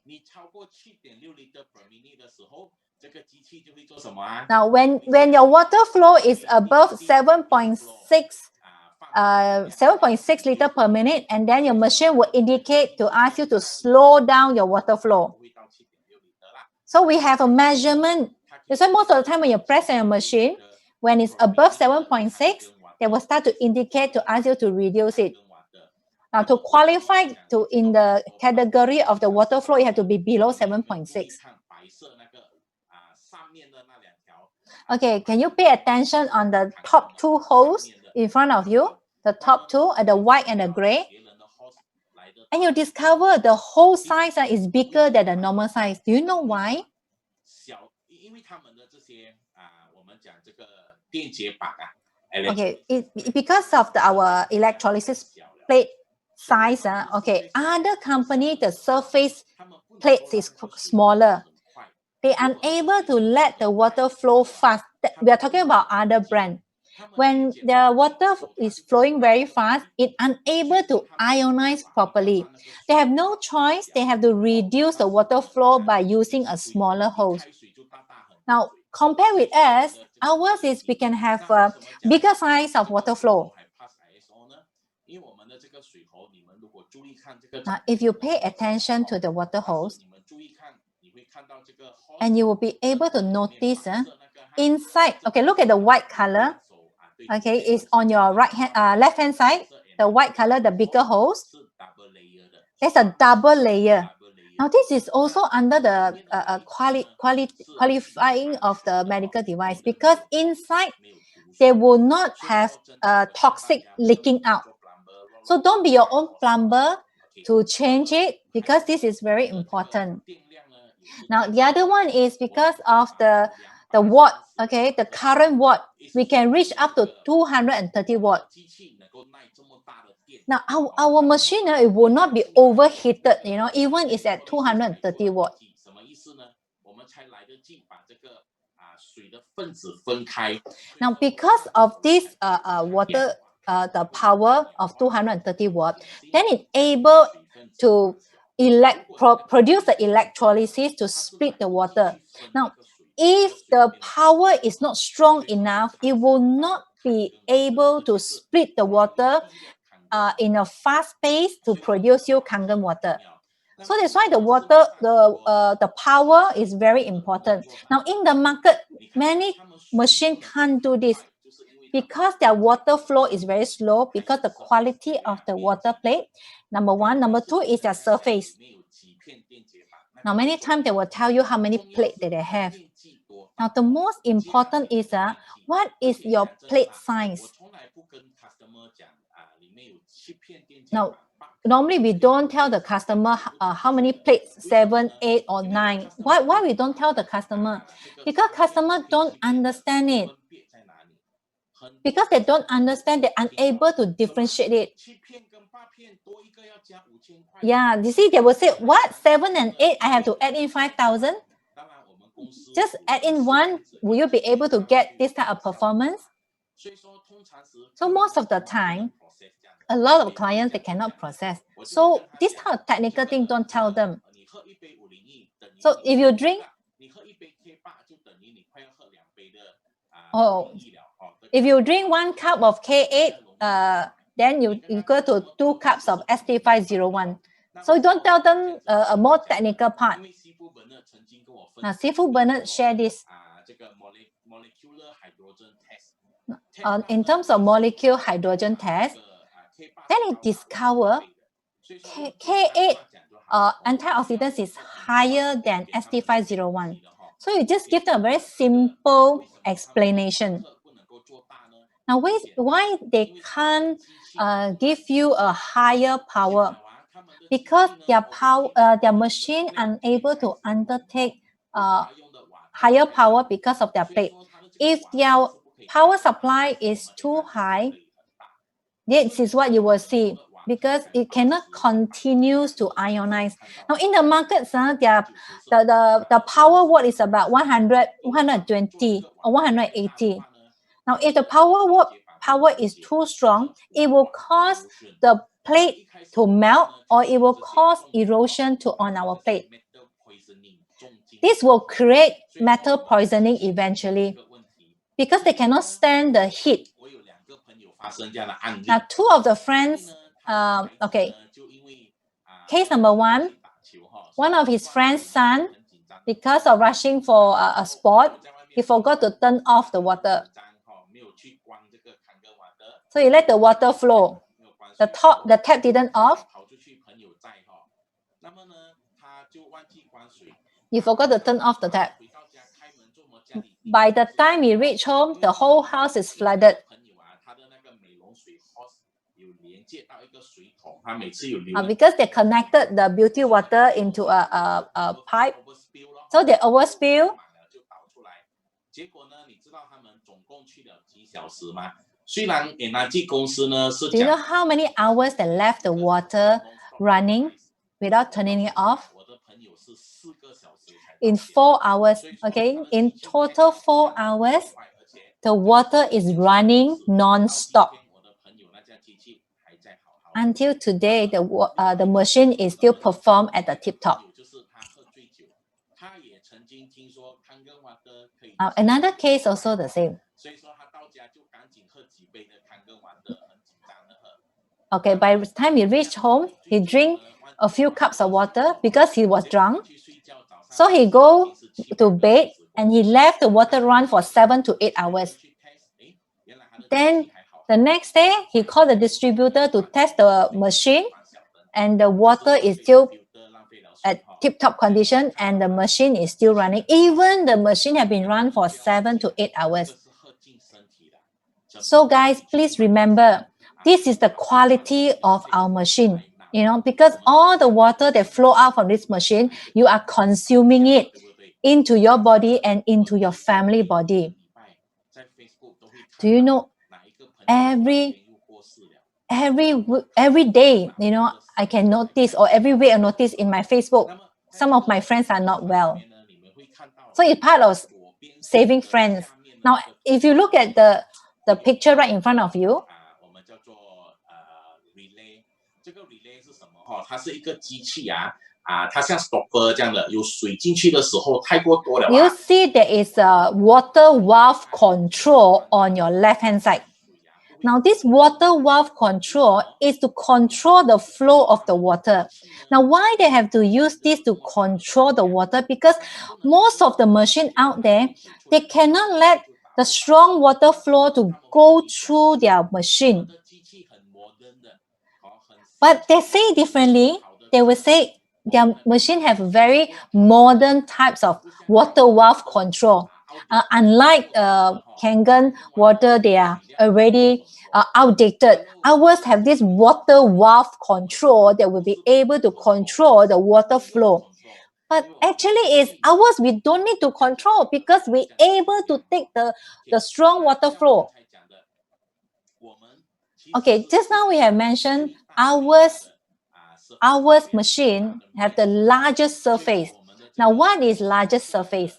S3: Now, when your water flow is above 7.6 liter per minute, and then your machine will indicate to ask you to slow down your water flow. So we have a measurement. That's why most of the time when you press on your machine, when it's above 7.6, they will start to indicate to ask you to reduce it. Now, to qualify in the category of the water flow, you have to be below 7.6. Okay, can you pay attention on the top two holes in front of you? The top two, the white and the gray. And you discover the hole size is bigger than the normal size. Do you know why? Okay, because of our electrolysis plate size. Okay, other company, the surface plates is smaller. They are unable to let the water flow fast. We are talking about other brand. When the water is flowing very fast, it's unable to ionize properly. They have no choice. They have to reduce the water flow by using a smaller hose. Now, compare with us, ours is we can have a bigger size of water flow. Now, if you pay attention to the water hose, and you will be able to notice inside. Okay, look at the white color. Okay, it's on your left hand side. The white color, the bigger hose. There's a double layer. Now, this is also under the qualifying of the medical device, because inside they will not have toxic leaking out. So don't be your own plumber to change it, because this is very important. Now, the other one is because of the watt, okay, the current watt, we can reach up to 230 watt. Now, our machine, it will not be overheated, you know, even it's at 230 watt. Now, because of this water, the power of 230 watt, then it's able to produce the electrolysis to split the water. Now, if the power is not strong enough, it will not be able to split the water in a fast pace to produce you Kangen water. So that's why the power is very important. Now, in the market, many machines can't do this because their water flow is very slow, because the quality of the water plate, number one. Number two is their surface. Now, many times they will tell you how many plates that they have. Now, the most important is what is your plate size? Now, normally we don't tell the customer how many plates, 7, 8, or 9. Why we don't tell the customer? Because customer don't understand it. Because they don't understand, they're unable to differentiate it. Yeah, you see, they will say, what, 7 and 8, I have to add in 5,000? Just add in 1, will you be able to get this type of performance? So most of the time, a lot of clients, they cannot process. So this type of technical thing, don't tell them. So if you drink, if you drink 1 cup of K8, then you go to 2 cups of ST501. So don't tell them a more technical part. Now, Sifu Bernard share this. In terms of molecule hydrogen test, then it discovered K8 antioxidants is higher than ST501. So you just give them a very simple explanation. Now, why they can't give you a higher power? Because their machine unable to undertake higher power because of their plate. If their power supply is too high, this is what you will see, because it cannot continue to ionize. Now in the markets, the power watt is about 100, 120 or 180. Now if the power is too strong, it will cause the plate to melt, or it will cause erosion on our plate. This will create metal poisoning eventually, because they cannot stand the heat. Now, 2 of the friends, case number 1, one of his friend's son, because of rushing for a sport, he forgot to turn off the water. So he let the water flow. The tap didn't off. He forgot to turn off the tap. By the time he reached home, the whole house is flooded. Because they connected the beauty water into a pipe, so they overspill. Do you know how many hours they left the water running without turning it off? In 4 hours, okay? In total 4 hours, the water is running non-stop. Until today, the machine is still performed at the tip-top. Another case also the same. Okay, by the time he reached home, he drank a few cups of water because he was drunk. So he go to bed and he left the water run for 7 to 8 hours. Then the next day, he called the distributor to test the machine, and the water is still at tip-top condition, and the machine is still running. Even the machine have been run for 7 to 8 hours. So guys, please remember, this is the quality of our machine. Because all the water that flow out from this machine, you are consuming it into your body and into your family body. Do you know, every day, I can notice, or every week I notice in my Facebook, some of my friends are not well. So it's part of saving friends. Now, if you look at the picture right in front of you, you see there is a water valve control on your left-hand side. Now, this water valve control is to control the flow of the water. Now, why they have to use this to control the water? Because most of the machine out there, they cannot let the strong water flow to go through their machine. But they say differently. They will say their machine have very modern types of water valve control. Unlike Kangen water, they are already outdated. Ours have this water valve control that will be able to control the water flow. But actually, is ours we don't need to control because we able to take the strong water flow. Okay, just now we have mentioned ours machine have the largest surface. Now, what is largest surface?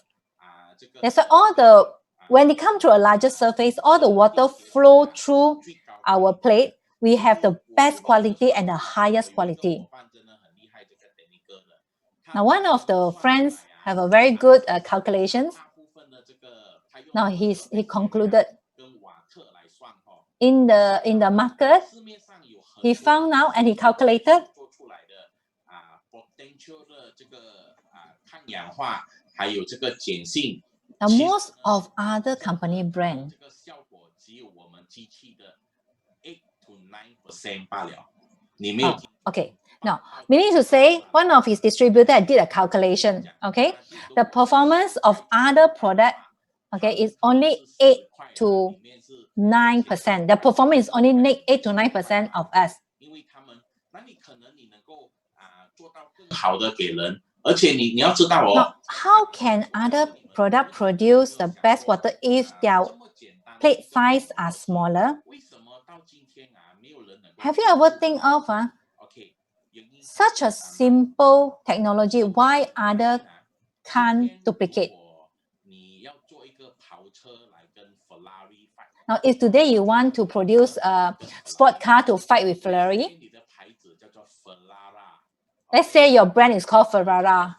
S3: That's why when it comes to a larger surface, all the water flow through our plate. We have the best quality and the highest quality. Now, one of the friends have a very good calculations. Now, he concluded in the market, he found out and he calculated now most of other company brand okay. Now, meaning to say, one of his distributor did a calculation. Okay, the performance of other product, okay, is only 8 to 9%. The performance is only 8 to 9% of us. Now, how can other product produce the best water if their plate size are smaller? Have you ever think of such a simple technology, why other can't duplicate? Now, if today you want to produce a sport car to fight with Ferrari, let's say your brand is called Ferrari.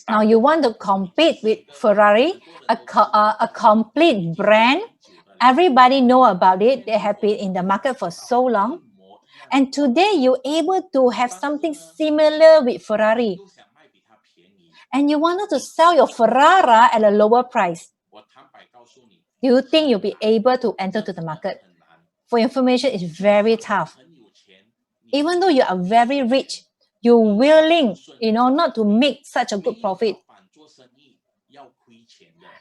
S3: Now you want to compete with Ferrari, a complete brand. Everybody know about it. They have been in the market for so long. And today you're able to have something similar with Ferrari. And you wanted to sell your Ferrari at a lower price. Do you think you'll be able to enter to the market? For information, it's very tough. Even though you are very rich, you're willing, not to make such a good profit.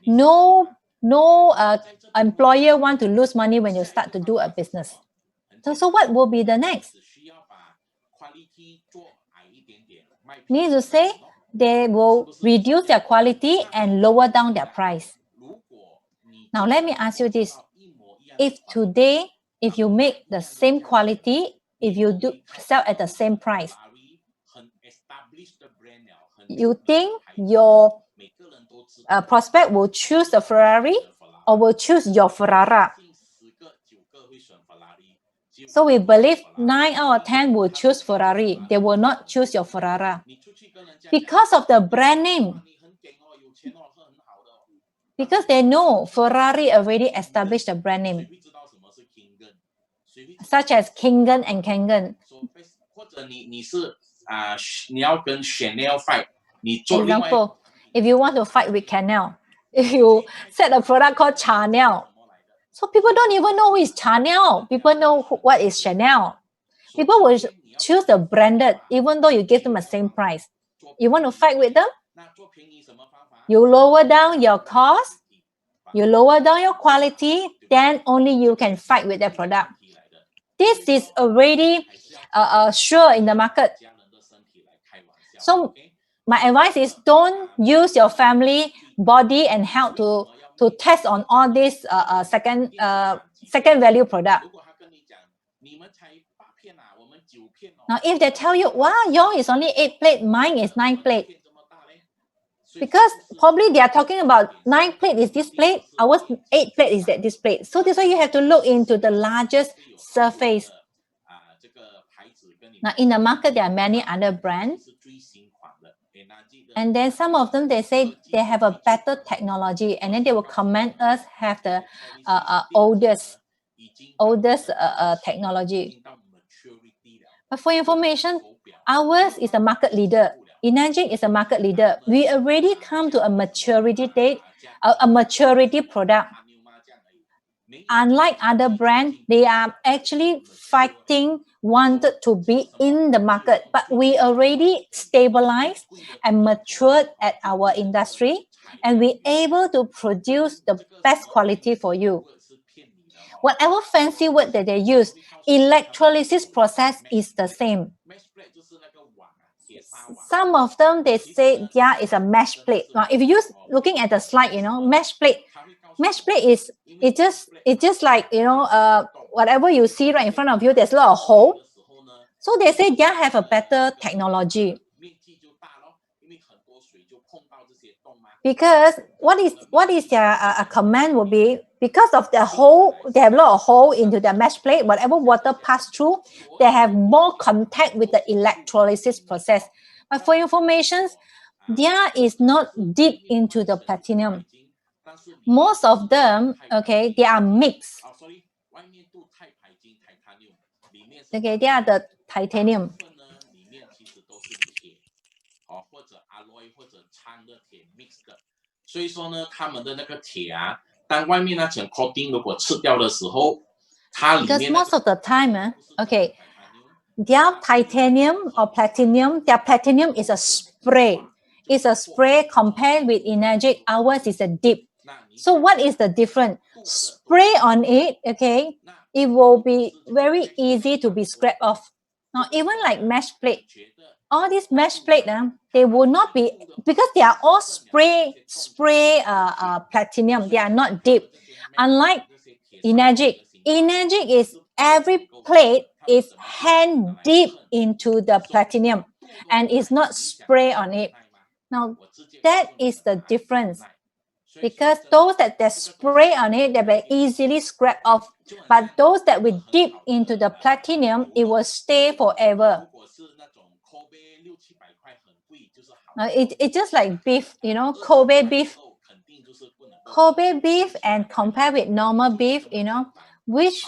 S3: No employer want to lose money when you start to do a business. So what will be the next? Means to say they will reduce their quality and lower down their price. Now let me ask you this. If today, if you make the same quality, if you do sell at the same price, you think your prospect will choose the Ferrari or will choose your Ferrari? So we believe 9 out of 10 will choose Ferrari. They will not choose your Ferrari because of the brand name. Because they know Ferrari already established a brand name, such as Kingen and Kangen. Example, if you want to fight with Chanel, if you set a product called Chanel, so people don't even know who is Chanel. People know what is Chanel. People will choose the branded, even though you give them the same price. You want to fight with them? You lower down your cost, you lower down your quality, then only you can fight with that product. This is already sure in the market. So my advice is don't use your family, body, and health to test on all this second value product. Now, if they tell you, wow, yours is only 8 plate, mine is 9 plate. Because probably they are talking about 9 plate is this plate, ours 8 plate is that this plate. So that's why you have to look into the largest surface. Now, in the market, there are many other brands. And then some of them, they say they have a better technology. And then they will comment us have the oldest technology. But for information, ours is a market leader. ENAGIC is a market leader. We already come to a maturity date, a maturity product. Unlike other brands, they are actually fighting wanted to be in the market, but we already stabilized and matured at our industry, and we're able to produce the best quality for you. Whatever fancy word that they use, electrolysis process is the same. Some of them, they say there is a mesh plate. Now, if you looking at the slide, mesh plate is it's just like whatever you see right in front of you, there's a lot of hole. So they say they have a better technology. Because what is their comment would be, because of the hole, they have a lot of hole into the mesh plate. Whatever water pass through, they have more contact with the electrolysis process. But for information, there is not deep into the platinum. Most of them, okay, they are mixed. Okay, they are the titanium.
S2: 所以说呢，他们的那个铁啊，当外面那层 coating 如果吃掉的时候，它里面
S3: Because most of the time, okay, their titanium or platinum, their platinum is a spray. It's a spray compared with ENAGIC. Ours is a dip. So what is the difference? Spray on it, okay, it will be very easy to be scraped off. Now, even like mesh plate, all these mesh plate, they will not be, because they are all spray platinum. They are not deep. Unlike ENAGIC, ENAGIC is every plate is hand deep into the platinum and is not spray on it. Now, that is the difference. Because those that they spray on it, they will easily scrap off. But those that we dip into the platinum, it will stay forever. It's just like beef, Kobe beef. Kobe beef and compare with normal beef, which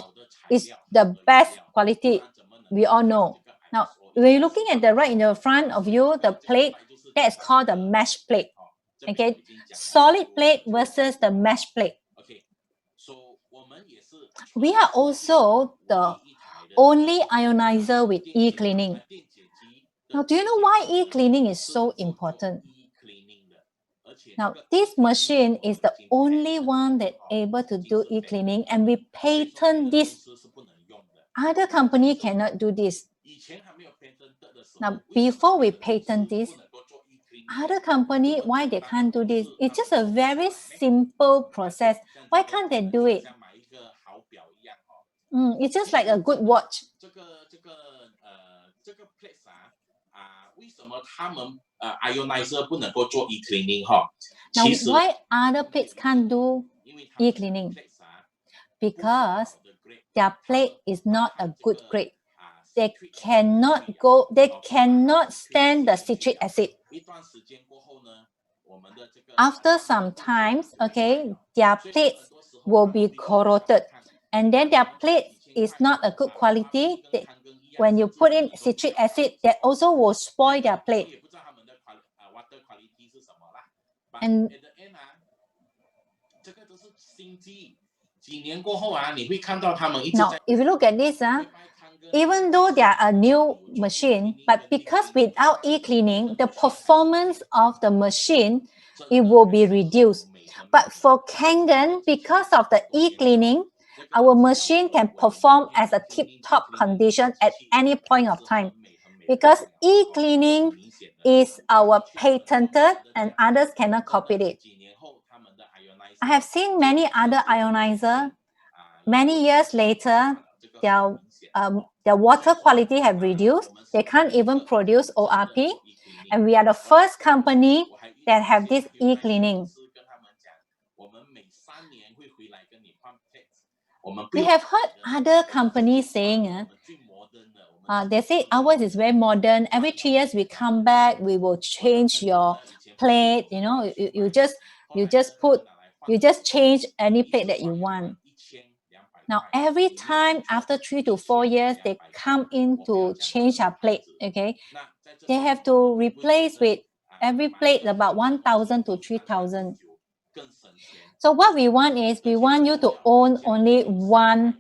S3: is the best quality, we all know. Now, when you're looking at the right in the front of you, the plate, that is called the mesh plate. Okay, solid plate versus the mesh plate. We are also the only ionizer with e-cleaning. Now, do you know why e-cleaning is so important? Now, this machine is the only one that able to do e-cleaning, and we patent this. Other company cannot do this. Now, before we patent this, other company, why they can't do this? It's just a very simple process. Why can't they do it? It's just like a good watch.
S2: 为什么他们ionizer 不能够做 e-cleaning 哈？
S3: Now, why other plates can't do e-cleaning? Because their plate is not a good grade. They cannot stand the citric acid. After some time, okay, their plates will be corroded, and then their plate is not a good quality. When you put in citric acid, that also will spoil their plate. And now, if you look at this, even though they are a new machine, but because without e-cleaning, the performance of the machine, it will be reduced. But for Kangen, because of the e-cleaning, our machine can perform as a tip-top condition at any point of time. Because e-cleaning is our patented and others cannot copy it. I have seen many other ionizer. Many years later, their water quality have reduced. They can't even produce ORP. And we are the first company that have this e-cleaning. We have heard other companies saying, they say ours is very modern. Every 3 years we come back, we will change your plate. You just change any plate that you want. Now, every time after 3 to 4 years, they come in to change our plate. Okay, they have to replace with every plate about 1,000 to 3,000. So what we want is we want you to own only one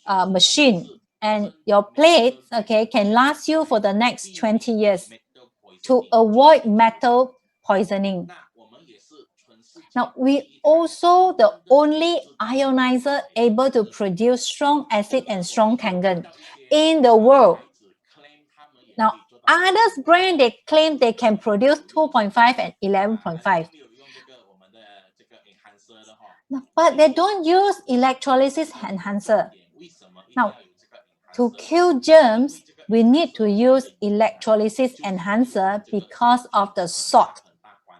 S3: machine, and your plates, okay, can last you for the next 20 years to avoid metal poisoning. Now, we also the only ionizer able to produce strong acid and strong kangen in the world. Now, others brand, they claim they can produce 2.5 and 11.5. But they don't use electrolysis enhancer. Now, to kill germs, we need to use electrolysis enhancer because of the salt,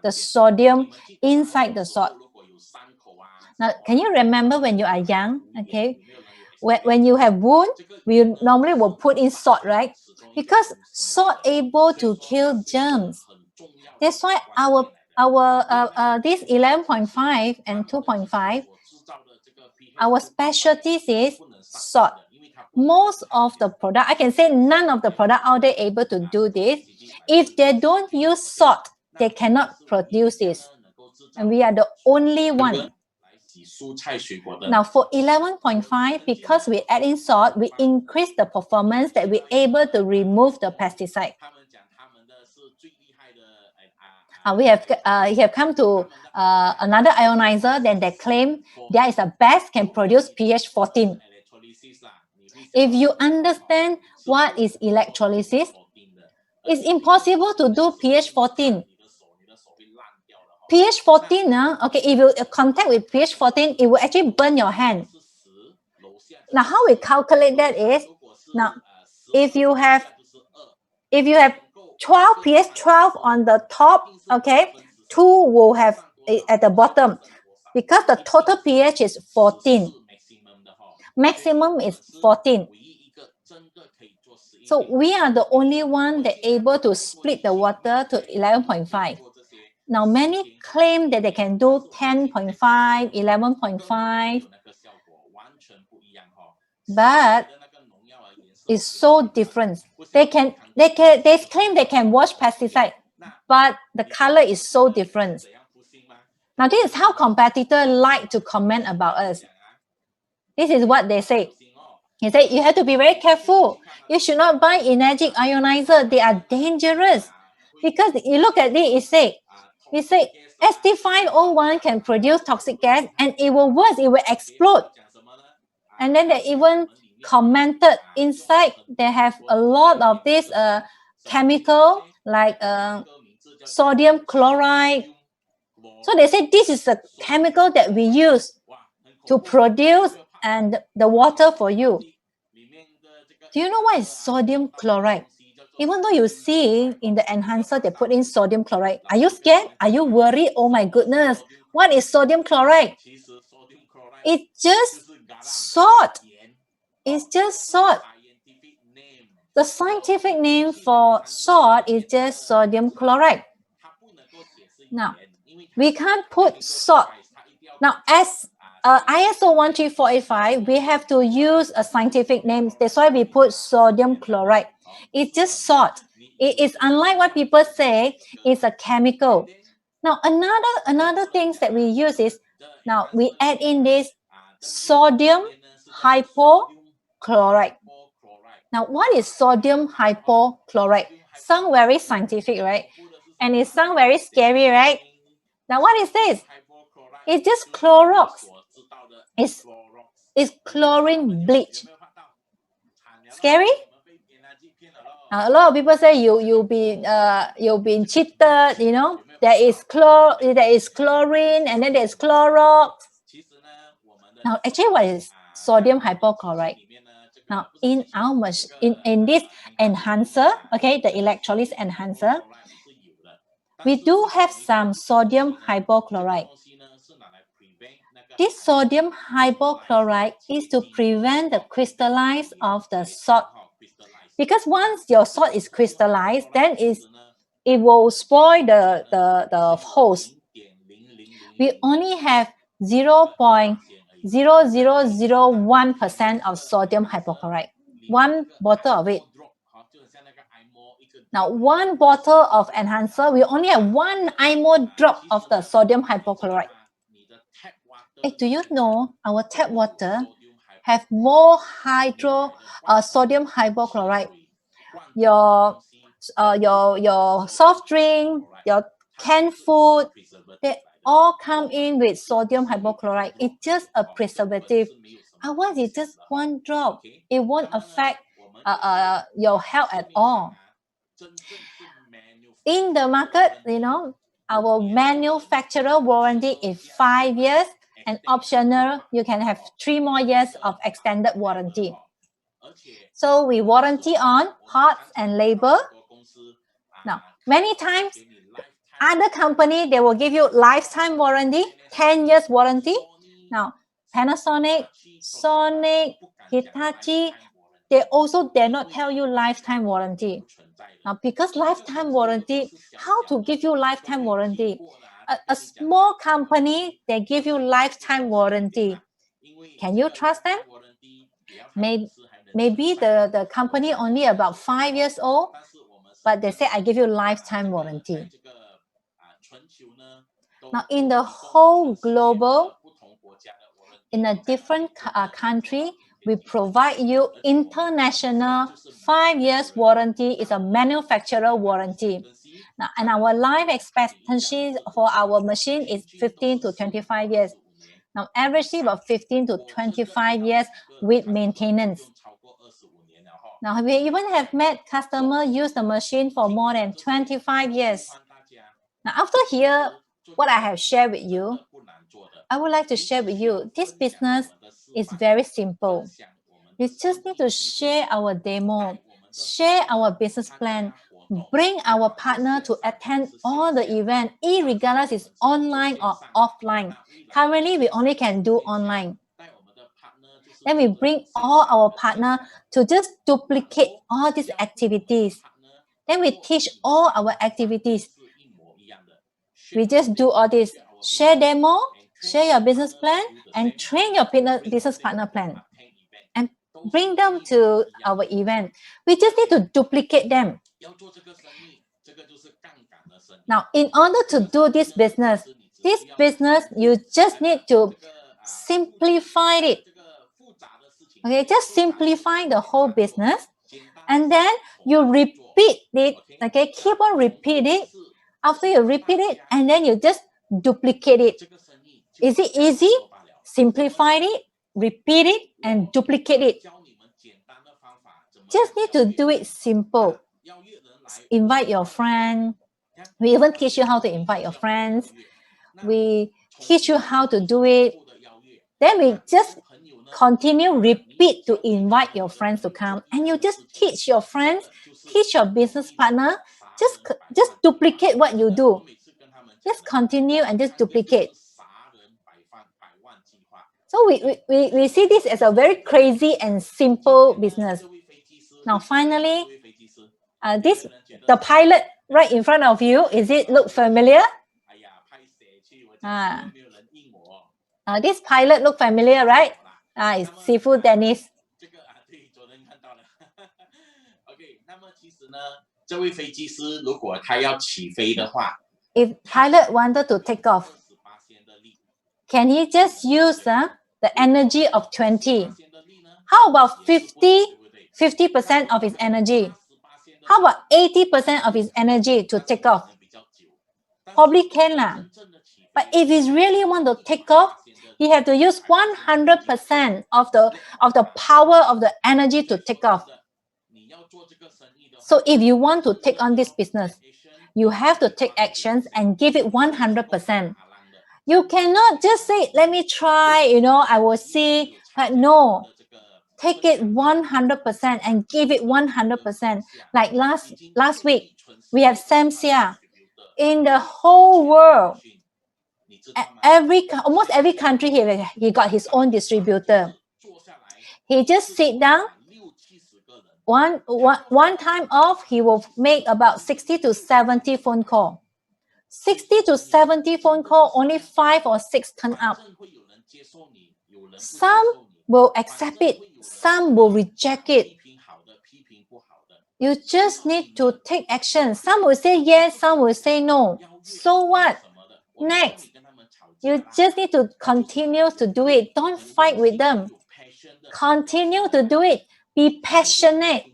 S3: the sodium inside the salt. Now, can you remember when you are young, okay, when you have wound, we normally will put in salt, right? Because salt able to kill germs. That's why this 11.5 and 2.5, our specialties is salt. Most of the product, I can say none of the product out there able to do this. If they don't use salt, they cannot produce this. And we are the only one. Now for 11.5, because we add in salt, we increase the performance that we're able to remove the pesticide. We have come to another ionizer, then they claim there is a best can produce pH 14. If you understand what is electrolysis, it's impossible to do pH 14. pH 14, okay, if you contact with pH 14, it will actually burn your hand. Now, how we calculate that is, now, if you have 12 pH 12 on the top, okay, 2 will have at the bottom, because the total pH is 14. Maximum is 14. So we are the only one that able to split the water to 11.5. Now many claim that they can do 10.5, 11.5, but it's so different. They claim they can wash pesticide, but the color is so different. Now this is how competitors like to comment about us. This is what they say. He said, you have to be very careful. You should not buy ENAGIC ionizer. They are dangerous. Because you look at it, it say ST501 can produce toxic gas and it will worse, it will explode. And then they even commented inside, they have a lot of this chemical like sodium chloride. So they say this is a chemical that we use to produce and the water for you. Do you know what is sodium chloride? Even though you see in the enhancer they put in sodium chloride, are you scared? Are you worried? Oh my goodness, what is sodium chloride? It's just salt. It's just salt. The scientific name for salt is just sodium chloride. Now, we can't put salt. Now, as ISO 13485, we have to use a scientific name. That's why we put sodium chloride. It's just salt. It is unlike what people say, it's a chemical. Now, another things that we use is, now we add in this sodium hypochlorite. Now, what is sodium hypochlorite? Sound very scientific, right? And it sounds very scary, right? Now, what is this? It's just Clorox. It's chlorine bleach. Scary? A lot of people say you've been cheated. You know, there is chlorine and then there's Clorox. Now, actually, what is sodium hypochlorite? Now, in our in this enhancer, okay, the electrolysis enhancer, we do have some sodium hypochlorite. This sodium hypochlorite is to prevent the crystallize of the salt. Because once your salt is crystallized, then it will spoil the host. We only have 0.0001% of sodium hypochlorite. One bottle of it. Now, one bottle of enhancer, we only have 1 IMO drop of the sodium hypochlorite. Hey, do you know our tap water have more sodium hypochlorite. Your soft drink, your canned food, they all come in with sodium hypochlorite. It's just a preservative. Otherwise, it's just one drop. It won't affect your health at all. In the market, our manufacturer warranty is 5 years, and optional, you can have 3 more years of extended warranty. So we warranty on parts and labor. Now, many times, other company, they will give you lifetime warranty, 10 years warranty. Now, Panasonic, Sonic, Hitachi, they also dare not tell you lifetime warranty. Now, because lifetime warranty, how to give you lifetime warranty? A small company, they give you lifetime warranty. Can you trust them? Maybe the company only about 5 years old, but they say, I give you lifetime warranty. Now, in the whole global, in a different country, we provide you international 5 years warranty. Is a manufacturer warranty. Now, and our life expectancy for our machine is 15 to 25 years. Now, averagely about 15 to 25 years with maintenance. Now, we even have met customers use the machine for more than 25 years. Now, after here, what I have shared with you, I would like to share with you, this business is very simple. You just need to share our demo, share our business plan, bring our partner to attend all the events, irregardless it's online or offline. Currently, we only can do online. Then we bring all our partner to just duplicate all these activities. Then we teach all our activities. We just do all this. Share demo, share your business plan, and train your business partner plan. And bring them to our event. We just need to duplicate them. Now, in order to do this business, you just need to simplify it. Okay, just simplify the whole business. And then you repeat it. Okay, keep on repeating. After you repeat it, and then you just duplicate it. Is it easy? Simplify it, repeat it, and duplicate it. Just need to do it simple. Invite your friend. We even teach you how to invite your friends. We teach you how to do it. Then we just continue, repeat to invite your friends to come. And you just teach your friends, teach your business partner, just duplicate what you do. Just continue and just duplicate. So we see this as a very crazy and simple business. Now, finally, the pilot right in front of you, is it look familiar? This pilot look familiar, right? It's Sifu Dennis. If pilot wanted to take off, can he just use the energy of 20? How about 50% of his energy? How about 80% of his energy to take off? Probably can lah. But if he really want to take off, he have to use 100% of the power of the energy to take off. So if you want to take on this business, you have to take actions and give it 100%. You cannot just say, let me try, I will see. But no, take it 100% and give it 100%. Like last week, we have Sam Sia. In the whole world, almost every country, he got his own distributor. He just sit down. One time off, he will make about 60 to 70 phone call. 60 to 70 phone call, only 5 or 6 turn up. Some will accept it, some will reject it. You just need to take action. Some will say yes, some will say no. So what? Next. You just need to continue to do it. Don't fight with them. continue to do it. Be passionate.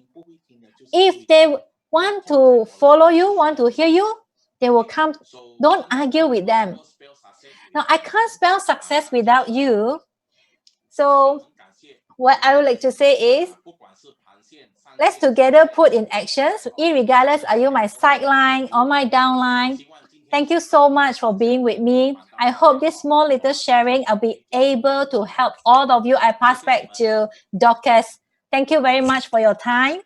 S3: If they want to follow you, want to hear you, they will come. Don't argue with them. Now, I can't spell success without you. So what I would like to say is, let's together put in actions, irregardless, are you my sideline or my downline? Thank you so much for being with me. I hope this small little sharing, I'll be able to help all of you. I pass back to Dorcas. Thank you very much for your time.